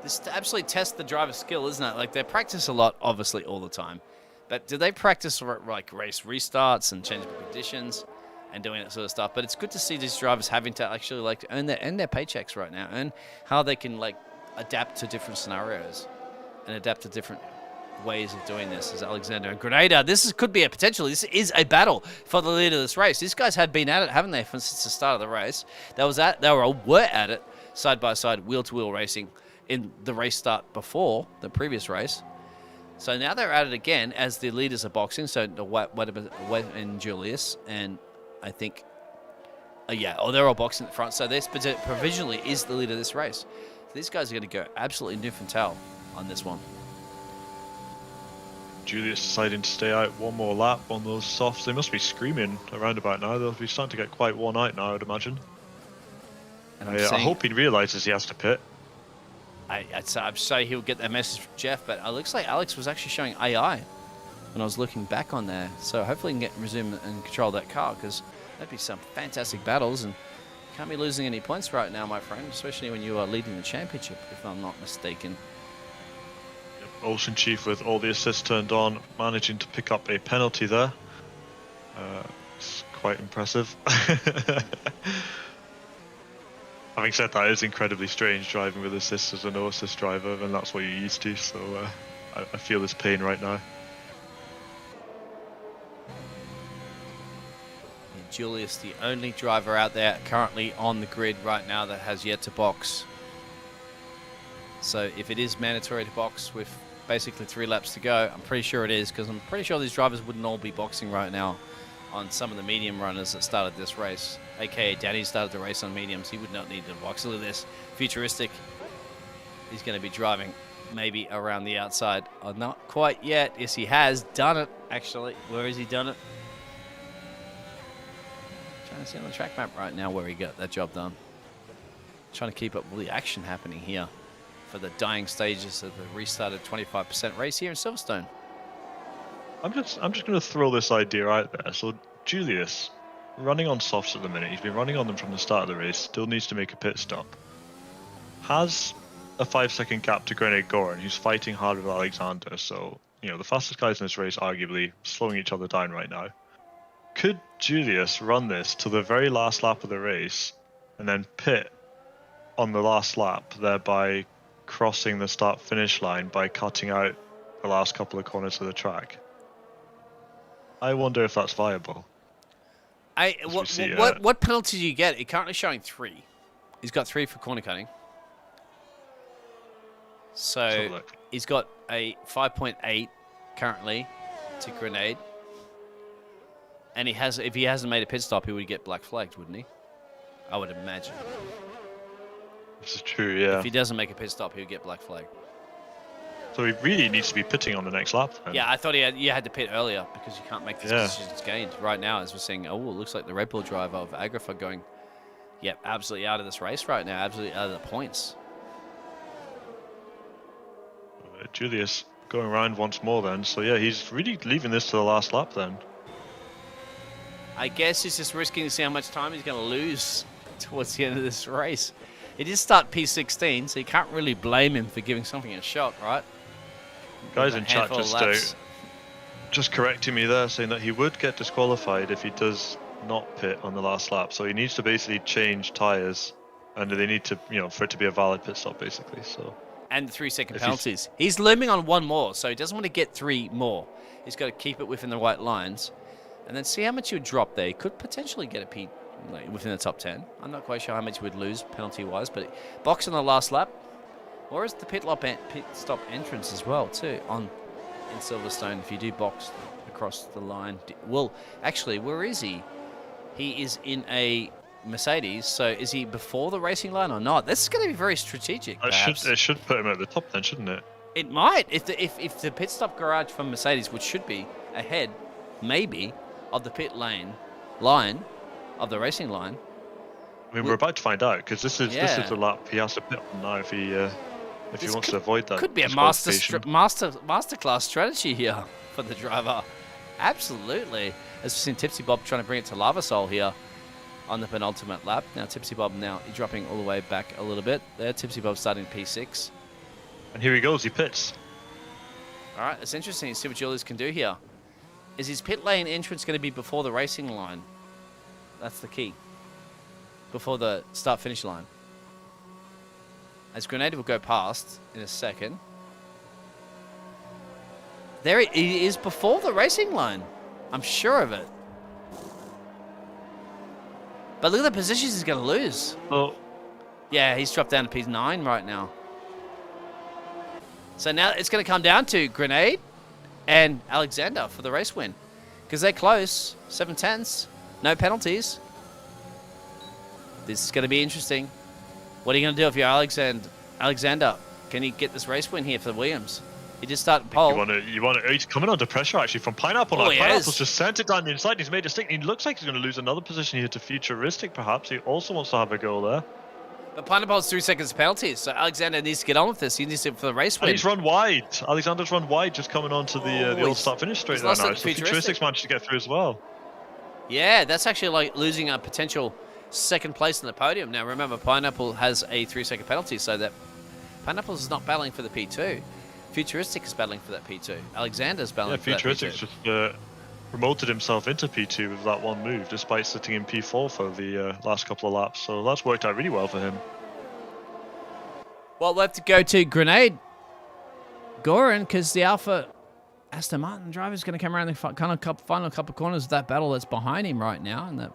This is to absolutely test the driver's skill, isn't it? Like, they practice a lot, obviously, all the time. But do they practice like race restarts and changeable conditions and doing that sort of stuff? But it's good to see these drivers having to actually like earn their paychecks right now, and how they can like adapt to different scenarios and adapt to different ways of doing this. As Alexander and Grenada, could be a potential. This is a battle for the lead of this race. These guys had been at it, haven't they, since the start of the race? They were at it side by side, wheel to wheel racing in the race start before the previous race. So now they're at it again as the leaders are boxing. So Wet and Julius, and I think, they're all boxing at the front. So this provisionally is the leader of this race. So these guys are going to go absolutely nifl on this one. Julius deciding to stay out one more lap on those softs. They must be screaming around about now. They'll be starting to get quite worn out now, I would imagine. And I hope he realises he has to pit. I'd say he'll get that message from Jeff, but it looks like Alex was actually showing AI when I was looking back on there. So hopefully he can resume and control that car, because that'd be some fantastic battles, and you can't be losing any points right now, my friend, especially when you are leading the championship, if I'm not mistaken. Yep. Ocean Chief with all the assists turned on, managing to pick up a penalty there. It's quite impressive. Having said that, it's incredibly strange driving with assists as a no-assist driver, and that's what you're used to, so I feel this pain right now. And Julius, the only driver out there currently on the grid right now that has yet to box. So if it is mandatory to box with basically 3 laps to go, I'm pretty sure it is, because I'm pretty sure these drivers wouldn't all be boxing right now on some of the medium runners that started this race. AKA Danny started the race on mediums. He would not need to box. Look at this. Futuristic. He's going to be driving maybe around the outside. Oh, not quite yet. Yes, he has done it, actually. Where has he done it? Trying to see on the track map right now where he got that job done. Trying to keep up with the action happening here for the dying stages of the restarted 25% race here in Silverstone. I'm just going to throw this idea out there. So Julius, running on softs at the minute, he's been running on them from the start of the race, still needs to make a pit stop. Has a 5-second gap to Grenade Goran, who's fighting hard with Alexander, so, the fastest guys in this race arguably slowing each other down right now. Could Julius run this to the very last lap of the race and then pit on the last lap, thereby crossing the start-finish line by cutting out the last couple of corners of the track? I wonder if that's viable. What penalty do you get? It's currently showing 3. He's got 3 for corner cutting. So he's got a 5.8 currently to Grenade. And if he hasn't made a pit stop, he would get black flagged, wouldn't he? I would imagine. This is true, yeah. If he doesn't make a pit stop, he would get black flagged. So he really needs to be pitting on the next lap then. Yeah, I thought you had to pit earlier, because you can't make these decisions gained. Right now, as we're seeing, it looks like the Red Bull driver of Agrafa going, absolutely out of this race right now, absolutely out of the points. Julius going around once more then. So yeah, he's really leaving this to the last lap then. I guess he's just risking to see how much time he's going to lose towards the end of this race. He did start P16, so you can't really blame him for giving something a shot, right? Guys in chat just correcting me there, saying that he would get disqualified if he does not pit on the last lap. So he needs to basically change tyres, and they need to, for it to be a valid pit stop, basically. So. And 3-second penalties. He's looming on 1 more, so he doesn't want to get 3 more. He's got to keep it within the right lines, and then see how much he would drop there. He could potentially get a like, within the top 10. I'm not quite sure how much he would lose penalty-wise, but box on the last lap. Or is the pit stop entrance as well, too, in Silverstone, if you do box across the line. Well, actually, where is he? He is in a Mercedes, so is he before the racing line or not? This is going to be very strategic, perhaps. It should put him at the top then, shouldn't it? It might. If the pit stop garage from Mercedes, which should be ahead, maybe, of the pit line of the racing line. I mean, we're about to find out, because this is the lap he has to pit on now if he wants to avoid that. Could be a masterclass strategy here for the driver. Absolutely. As we've seen Tipsy Bob trying to bring it to Lavasol here on the penultimate lap. Now Tipsy Bob dropping all the way back a little bit there. Tipsy Bob starting P6. And here he goes, he pits. All right, it's interesting to see what Julius can do here. Is his pit lane entrance going to be before the racing line? That's the key. Before the start-finish line. As Grenade will go past in a second. There he is before the racing line. I'm sure of it. But look at the positions he's going to lose. Oh. Yeah, he's dropped down to P9 right now. So now it's going to come down to Grenade and Alexander for the race win. Because they're close. 7/10. No penalties. This is going to be interesting. What are you going to do if you're Alexander? Can you get this race win here for the Williams? He just started pole. You want to. He's coming under pressure actually from Pineapple. Oh, Pineapple's just sent it down the inside. He's made a stick. He looks like he's going to lose another position here to Futuristic. Perhaps he also wants to have a goal there. But Pineapple's 3 seconds penalties, so Alexander needs to get on with this. He needs to for the race win. And he's run wide. Alexander's run wide, just coming onto the old start finish straight there now. So Futuristic's managed to get through as well. Yeah, that's actually like losing a potential second place in the podium. Now remember, Pineapple has a 3-second penalty, so that Pineapple is not battling for the P2. Futuristic is battling for that P2. Alexander's battling for that P2. Futuristic's just promoted himself into P2 with that one move, despite sitting in P4 for the last couple of laps. So that's worked out really well for him. Well, we'll have to go to Grenade Goran, because the Alpha Aston Martin driver is going to come around the final couple of corners of that battle that's behind him right now, and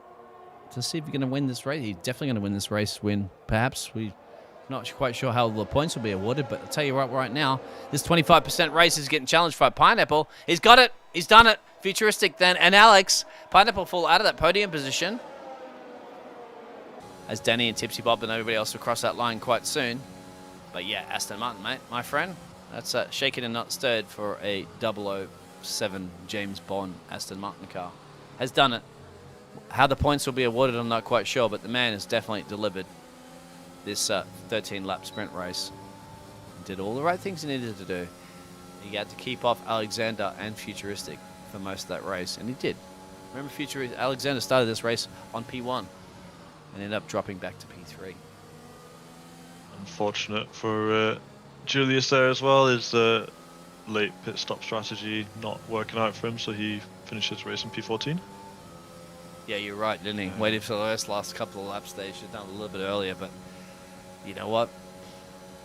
to see if he's going to win this race. He's definitely going to win this race. Perhaps we're not quite sure how the points will be awarded, but I'll tell you what, right now, this 25% race is getting challenged by Pineapple. He's got it. He's done it. Futuristic then, and Alex. Pineapple fall out of that podium position as Danny and Tipsy Bob and everybody else will cross that line quite soon. But yeah, Aston Martin, mate, my friend. That's shaken and not stirred for a 007 James Bond Aston Martin car. Has done it. How the points will be awarded, I'm not quite sure, but the man has definitely delivered this 13-lap sprint race. Did all the right things he needed to do. He had to keep off Alexander and Futuristic for most of that race, and he did. Remember, Alexander started this race on P1 and ended up dropping back to P3. Unfortunate for Julius there as well. His late pit stop strategy not working out for him, so he finished his race in P14. Yeah, you're right, didn't he? Waited for the last couple of laps there. He should have done it a little bit earlier, but you know what?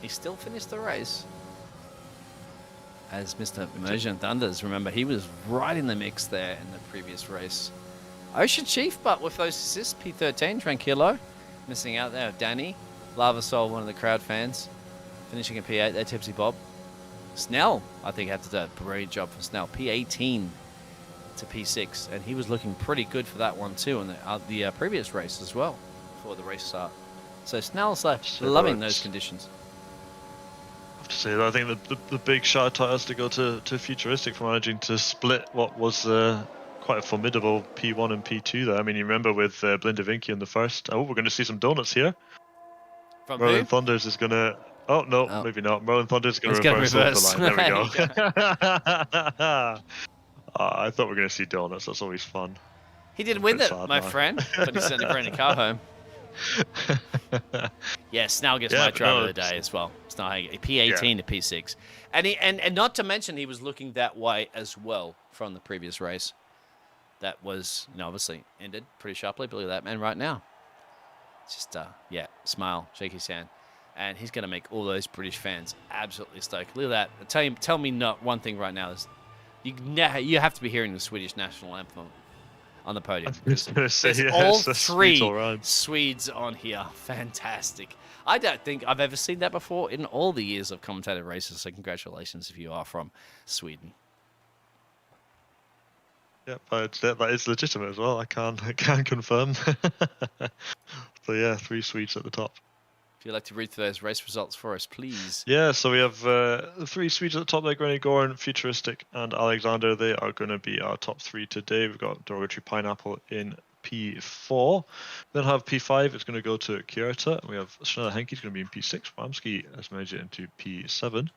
He still finished the race. As Mr. Immersion Thunders, remember, he was right in the mix there in the previous race. Ocean Chief, but with those assists, P13, Tranquilo. Missing out there, Danny. Lava Soul, one of the crowd fans. Finishing at P8 there, Tipsy Bob. Snell, I think, had to do a great job for Snell. P18 to P6, and he was looking pretty good for that one too in the previous race as well, before the race start. So Snell's loving those conditions. I have to say that I think the big shout out has to go to Futuristic for managing to split what was quite a formidable P1 and P2 there. I mean, you remember with Blindavinky in the first. Oh, we're going to see some donuts here. From Merlin Thunders is going to... Oh, no, maybe not. Merlin Thunders is going to reverse the line. There we go. I thought we were going to see donuts. That's always fun. He did win it, my friend, but he sent a brand new car home. Yeah, Snell gets my driver of the day as well. Snell P18 to P6. And not to mention he was looking that way as well from the previous race. That was, obviously ended pretty sharply. But look at that man right now. Just, smile, shake his hand. And he's going to make all those British fans absolutely stoked. Look at that. Tell me not one thing right now. You have to be hearing the Swedish national anthem on the podium. I was going to say, There's yeah, all it's the Swedes all three round. Swedes on here. Fantastic. I don't think I've ever seen that before in all the years of commentated races, so congratulations if you are from Sweden. Yeah, but that is legitimate as well. I can confirm. So yeah, 3 Swedes at the top. If you'd like to read through those race results for us, please. Yeah, so we have the 3 Swedes at the top there, Granny Goran, Futuristic, and Alexander. They are going to be our top 3 today. We've got Derogatory Pineapple in P4. Then have P5, it's going to go to Kyoto. We have Schneider Henke's going to be in P6. Bramsky has managed it into P7.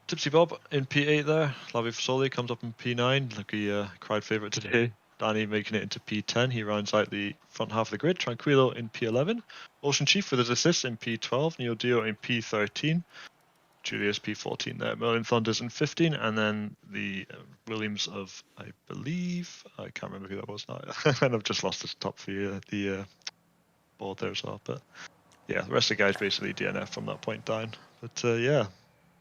Tipsy Bob in P8 there. Lavi Fasoli comes up in P9. Lucky crowd favourite today. Danny making it into P10. He rounds out the front half of the grid. Tranquilo in P11. Ocean Chief with his assist in P12. Neo Dio in P13. Julius P14 there. Merlin Thunders in 15. And then the Williams of, I believe, I can't remember who that was now. And I've just lost the top for the board there as well. But yeah, the rest of the guys basically DNF from that point down. But yeah,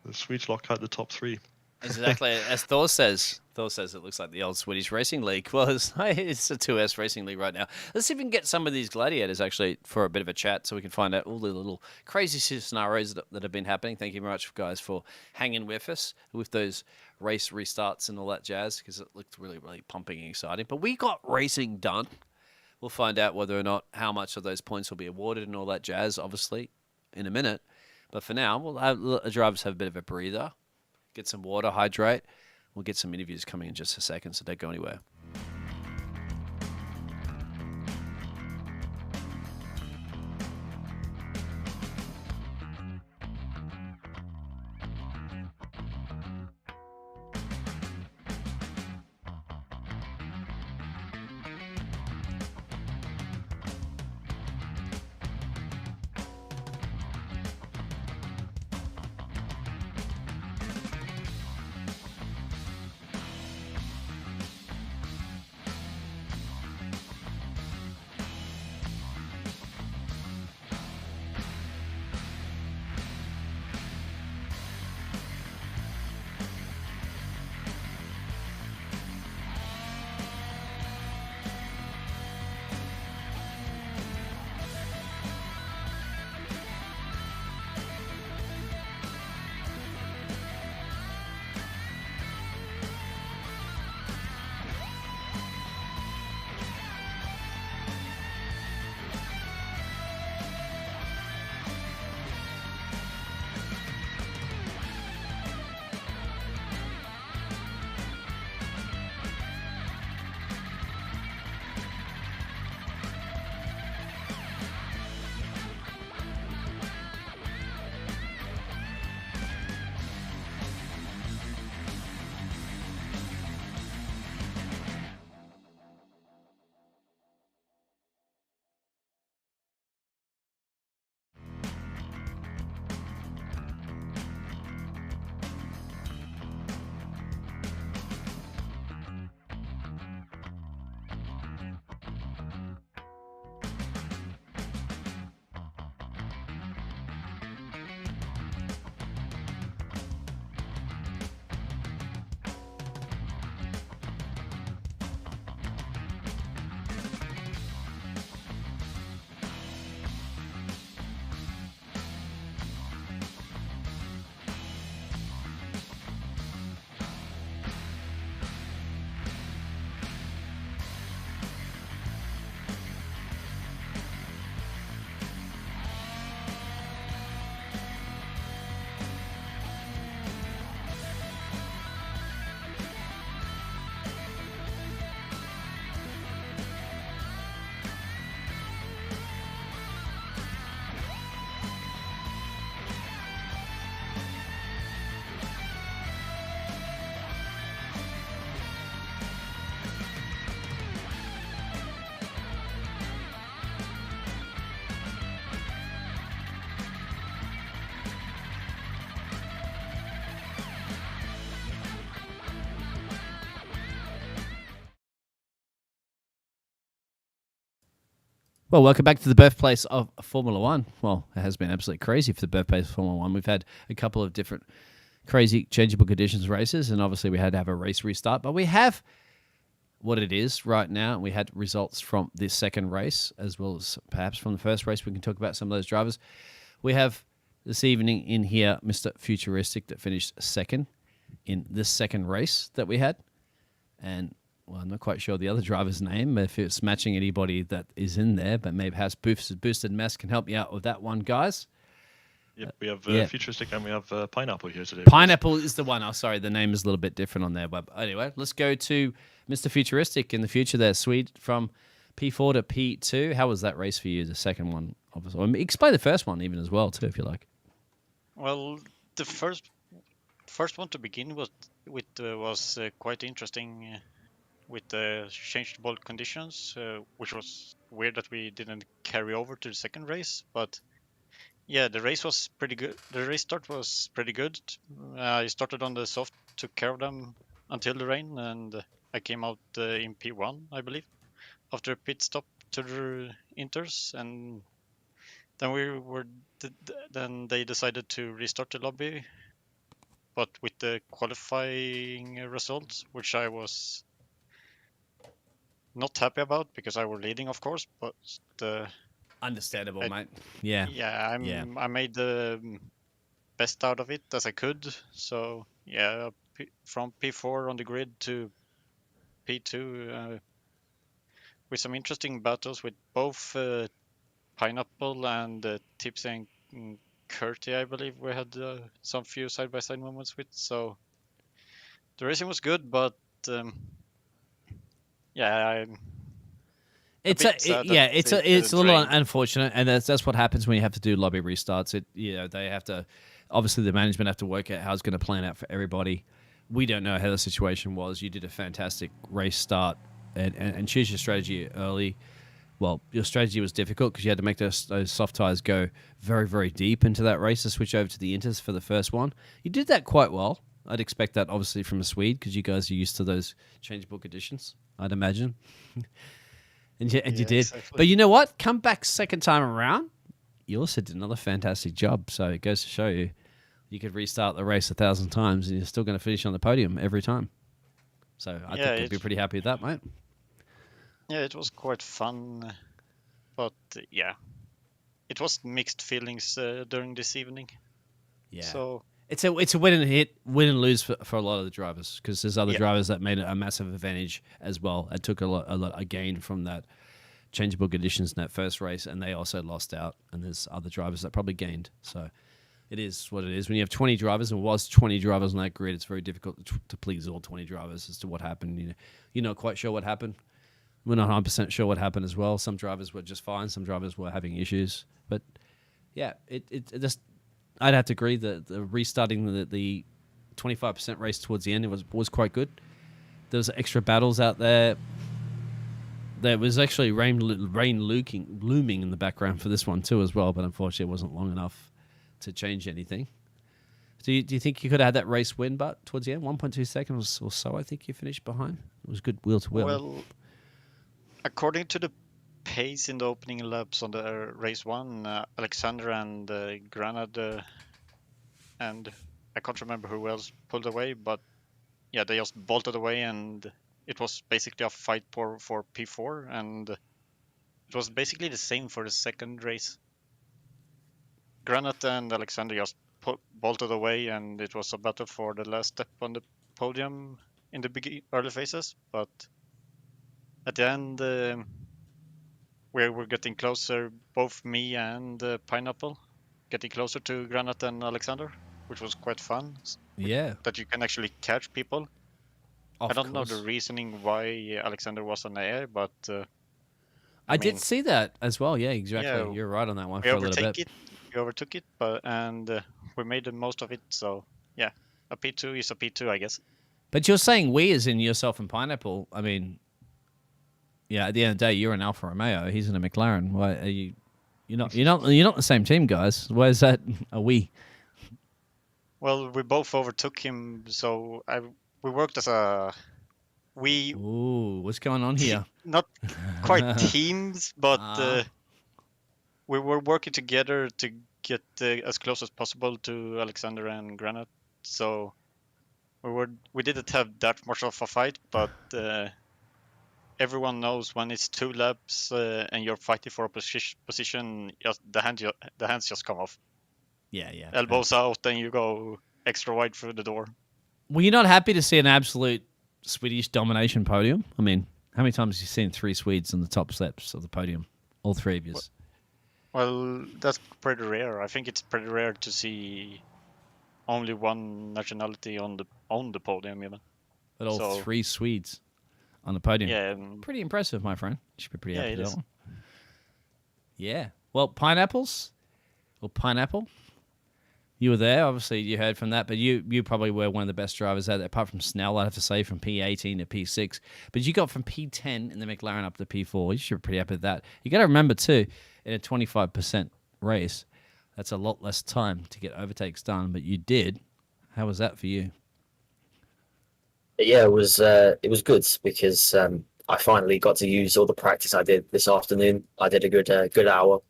the Swedes lock out the top 3. Exactly as Thor says. Thor says it looks like the old Swedish Racing League. Well, it's a 2S Racing League right now. Let's see if we can get some of these gladiators actually for a bit of a chat so we can find out all the little crazy scenarios that have been happening. Thank you very much, guys, for hanging with us with those race restarts and all that jazz because it looked really, really pumping and exciting. But we got racing done. We'll find out whether or not how much of those points will be awarded and all that jazz, obviously, in a minute. But for now, we'll have the drivers have a bit of a breather. Get some water, hydrate. We'll get some interviews coming in just a second, so don't go anywhere. Well, welcome back to the birthplace of Formula One. Well, it has been absolutely crazy for the birthplace of Formula One. We've had a couple of different crazy changeable conditions races, and obviously we had to have a race restart. But we have what it is right now. We had results from this second race as well as perhaps from the first race. We can talk about some of those drivers. We have this evening in here Mr. Futuristic that finished second in this second race that we had. And, well, I'm not quite sure the other driver's name, if it's matching anybody that is in there, but maybe perhaps Boosted Mess can help me out with that one, guys. Yep, we have Futuristic and we have Pineapple here today. Pineapple is the one. Oh, sorry, the name is a little bit different on there. But anyway, let's go to Mr. Futuristic in the future there, Swede, from P4 to P2. How was that race for you, the second one? Obviously, I mean, explain the first one even as well, too, if you like. Well, the first one to begin with was quite interesting with the changed ball conditions, which was weird that we didn't carry over to the second race, but yeah, the race was pretty good. The race start was pretty good. I started on the soft, took care of them until the rain, and I came out in P1, I believe, after a pit stop to the inters, and then then they decided to restart the lobby, but with the qualifying results, which I was not happy about because I were leading, of course, but Understandable, mate. Yeah. I made the best out of it as I could. So yeah, from P4 on the grid to P2 with some interesting battles with both Pineapple and Tipsy and Curti, I believe we had some few side-by-side moments with. So the racing was good, but yeah, it's a little unfortunate, and that's what happens when you have to do lobby restarts. They have to, obviously the management have to work out how it's going to plan out for everybody. We don't know how the situation was. You did a fantastic race start and choose your strategy early. Well, your strategy was difficult because you had to make those soft tires go very, very deep into that race to switch over to the inters for the first one. You did that quite well. I'd expect that obviously from a Swede because you guys are used to those changeable conditions, I'd imagine. And you did. Exactly. But you know what? Come back second time around, you also did another fantastic job. So it goes to show you could restart the race 1,000 times and you're still going to finish on the podium every time. So I think you'd be pretty happy with that, mate. Yeah, it was quite fun. But yeah, it was mixed feelings during this evening. Yeah. So it's a win and lose for a lot of the drivers because there's other drivers that made a massive advantage as well and took a gain from that changeable conditions in that first race, and they also lost out. And there's other drivers that probably gained. So it is what it is. When you have 20 drivers, and was 20 drivers on that grid, it's very difficult to please all 20 drivers as to what happened. You're not quite sure what happened. We're not 100% sure what happened as well. Some drivers were just fine. Some drivers were having issues. But yeah, it just. I'd have to agree that the restarting the 25% race towards the end was quite good. There was extra battles out there. There was actually rain looming in the background for this one too as well, but unfortunately it wasn't long enough to change anything. Do you think you could have had that race win, but towards the end, 1.2 seconds or so, I think you finished behind. It was good wheel to wheel. Well, according to the pace in the opening laps on the race one, Alexander and Granad and I can't remember who else pulled away, but yeah, they just bolted away and it was basically a fight for P4, and it was basically the same for the second race. Granat and Alexander just bolted away and it was a battle for the last step on the podium in the early phases, but at the end we were getting closer, both me and Pineapple, getting closer to Granat and Alexander, which was quite fun. Yeah. That you can actually catch people. I don't know the reasoning why Alexander was on the air, but... I did see that as well, yeah, exactly. Yeah, you're right on that one for a little bit. We overtook it, and we made the most of it, so yeah, a P2 is a P2, I guess. But you're saying we as in yourself and Pineapple, I mean... Yeah, at the end of the day, you're an Alfa Romeo. He's in a McLaren. Why are you? You're not the same team, guys. Why is that a we? Well, we both overtook him, so we worked as a we. Ooh, what's going on here? Not quite teams, but we were working together to get as close as possible to Alexander and Granat. So we didn't have that much of a fight, but. everyone knows when it's 2 laps and you're fighting for a position, just the hands just come off. Yeah, yeah. Elbows out, and you go extra wide through the door. Were you not happy to see an absolute Swedish domination podium? I mean, how many times have you seen 3 Swedes on the top steps of the podium? All 3 of you. Well, that's pretty rare. I think it's pretty rare to see only one nationality on the podium, even. But all 3 Swedes on the podium. Yeah. Pretty impressive, my friend. You should be pretty happy with that is. one. Yeah. Well, pineapples. Or pineapple. You were there. Obviously, you heard from that. But you probably were one of the best drivers out there, apart from Snell, I'd have to say, from P18 to P6. But you got from P10 in the McLaren up to P4. You should be pretty happy with that. You got to remember, too, in a 25% race, that's a lot less time to get overtakes done. But you did. How was that for you? Yeah, it was good because I finally got to use all the practice I did this afternoon. I did a good hour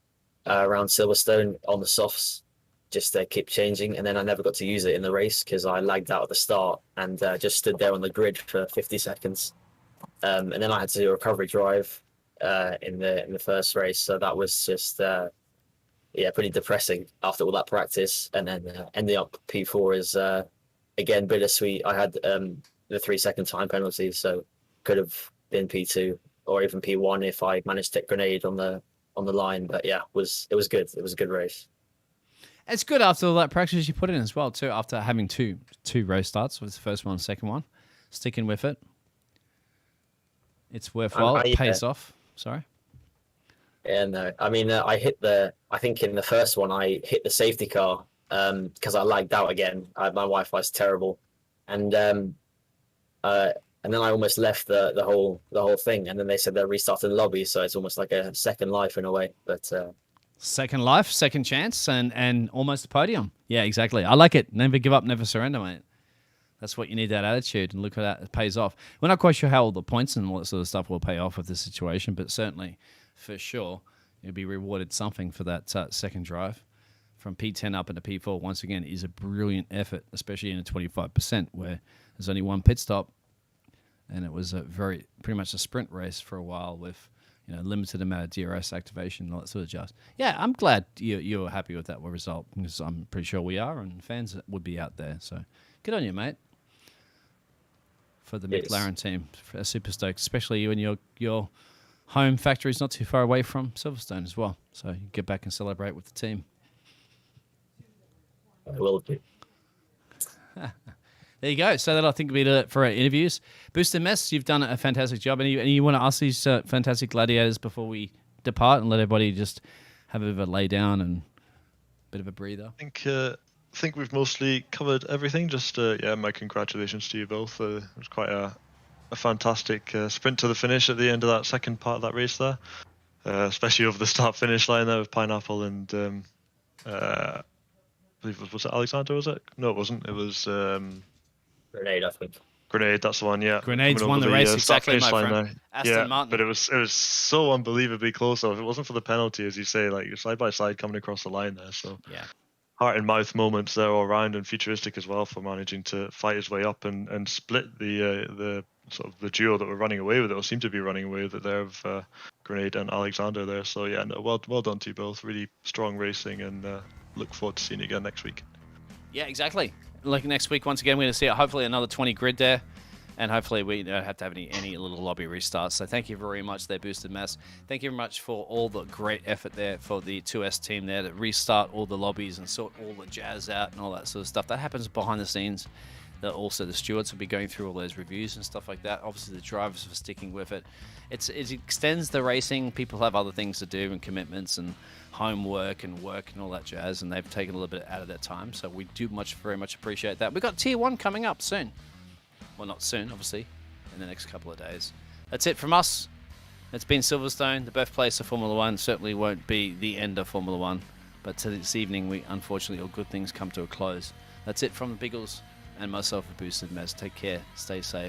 around Silverstone on the softs, just to keep changing, and then I never got to use it in the race because I lagged out at the start and just stood there on the grid for 50 seconds, and then I had to do a recovery drive in the first race. So that was just pretty depressing after all that practice, and then ending up P4 is again bittersweet. I had the 3-second time penalty, so could have been P2 or even P1 if I managed to hit grenade on the line. But yeah, it was good. It was a good race. It's good after all that practice you put in as well, too, after having two race starts with the first one and second one. Sticking with it. It's worthwhile. It pays off. Sorry. Yeah, no. I mean, I think in the first one, I hit the safety car because I lagged out again. My Wi-Fi's terrible. And then I almost left the whole thing. And then they said they're restarting the lobby. So it's almost like a second life in a way. But second life, second chance, and almost a podium. Yeah, exactly. I like it. Never give up, never surrender, mate. That's what you need, that attitude, and look at that. It pays off. We're not quite sure how all the points and all that sort of stuff will pay off with this situation, but certainly, for sure, you'll be rewarded something for that second drive. From P10 up into P4, once again, is a brilliant effort, especially in a 25%, where there's only one pit stop, and it was pretty much a sprint race for a while with limited amount of DRS activation and all that sort of jazz. Yeah, I'm glad you were happy with that result, because I'm pretty sure we are, and fans would be out there. So good on you, mate. For the McLaren team, super stoked, especially you and your home factory is not too far away from Silverstone as well. So you get back and celebrate with the team. I will do. There you go. So that I think will be it for our interviews. Booster Mess, you've done a fantastic job. And you want to ask these fantastic gladiators before we depart and let everybody just have a bit of a lay down and a bit of a breather? I think we've mostly covered everything. Just my congratulations to you both. It was quite a fantastic sprint to the finish at the end of that second part of that race there, especially over the start-finish line there with Pineapple and I believe was it Alexander? Was it? No, it wasn't. It was Grenade, I think. Grenade, that's the one. Yeah. Grenade's won the race exactly, my friend. Aston Martin. But it was so unbelievably close. So if it wasn't for the penalty, as you say, like you're side by side coming across the line there. So yeah. Heart and mouth moments there all around, and futuristic as well for managing to fight his way up and split the sort of the duo that were running away with it, or seem to be running away with it there, of Grenade and Alexander there. So yeah, no, well done to you both. Really strong racing, and look forward to seeing you again next week. Yeah, exactly. Like next week, once again, we're going to see hopefully another 20 grid there. And hopefully we don't have to have any little lobby restarts. So thank you very much there, Boosted Mass. Thank you very much for all the great effort there for the 2S team there to restart all the lobbies and sort all the jazz out and all that sort of stuff. That happens behind the scenes. That also the stewards will be going through all those reviews and stuff like that. Obviously the drivers for sticking with it. It extends the racing. People have other things to do and commitments and homework and work and all that jazz, and they've taken a little bit out of their time. So we do very much appreciate that. We've got Tier 1 coming up soon. Well, not soon, obviously, in the next couple of days. That's it from us. It's been Silverstone, the birthplace of Formula One. Certainly won't be the end of Formula One. But to this evening, unfortunately, all good things come to a close. That's it from the Biggles and myself, Boosted Mez. Take care, stay safe,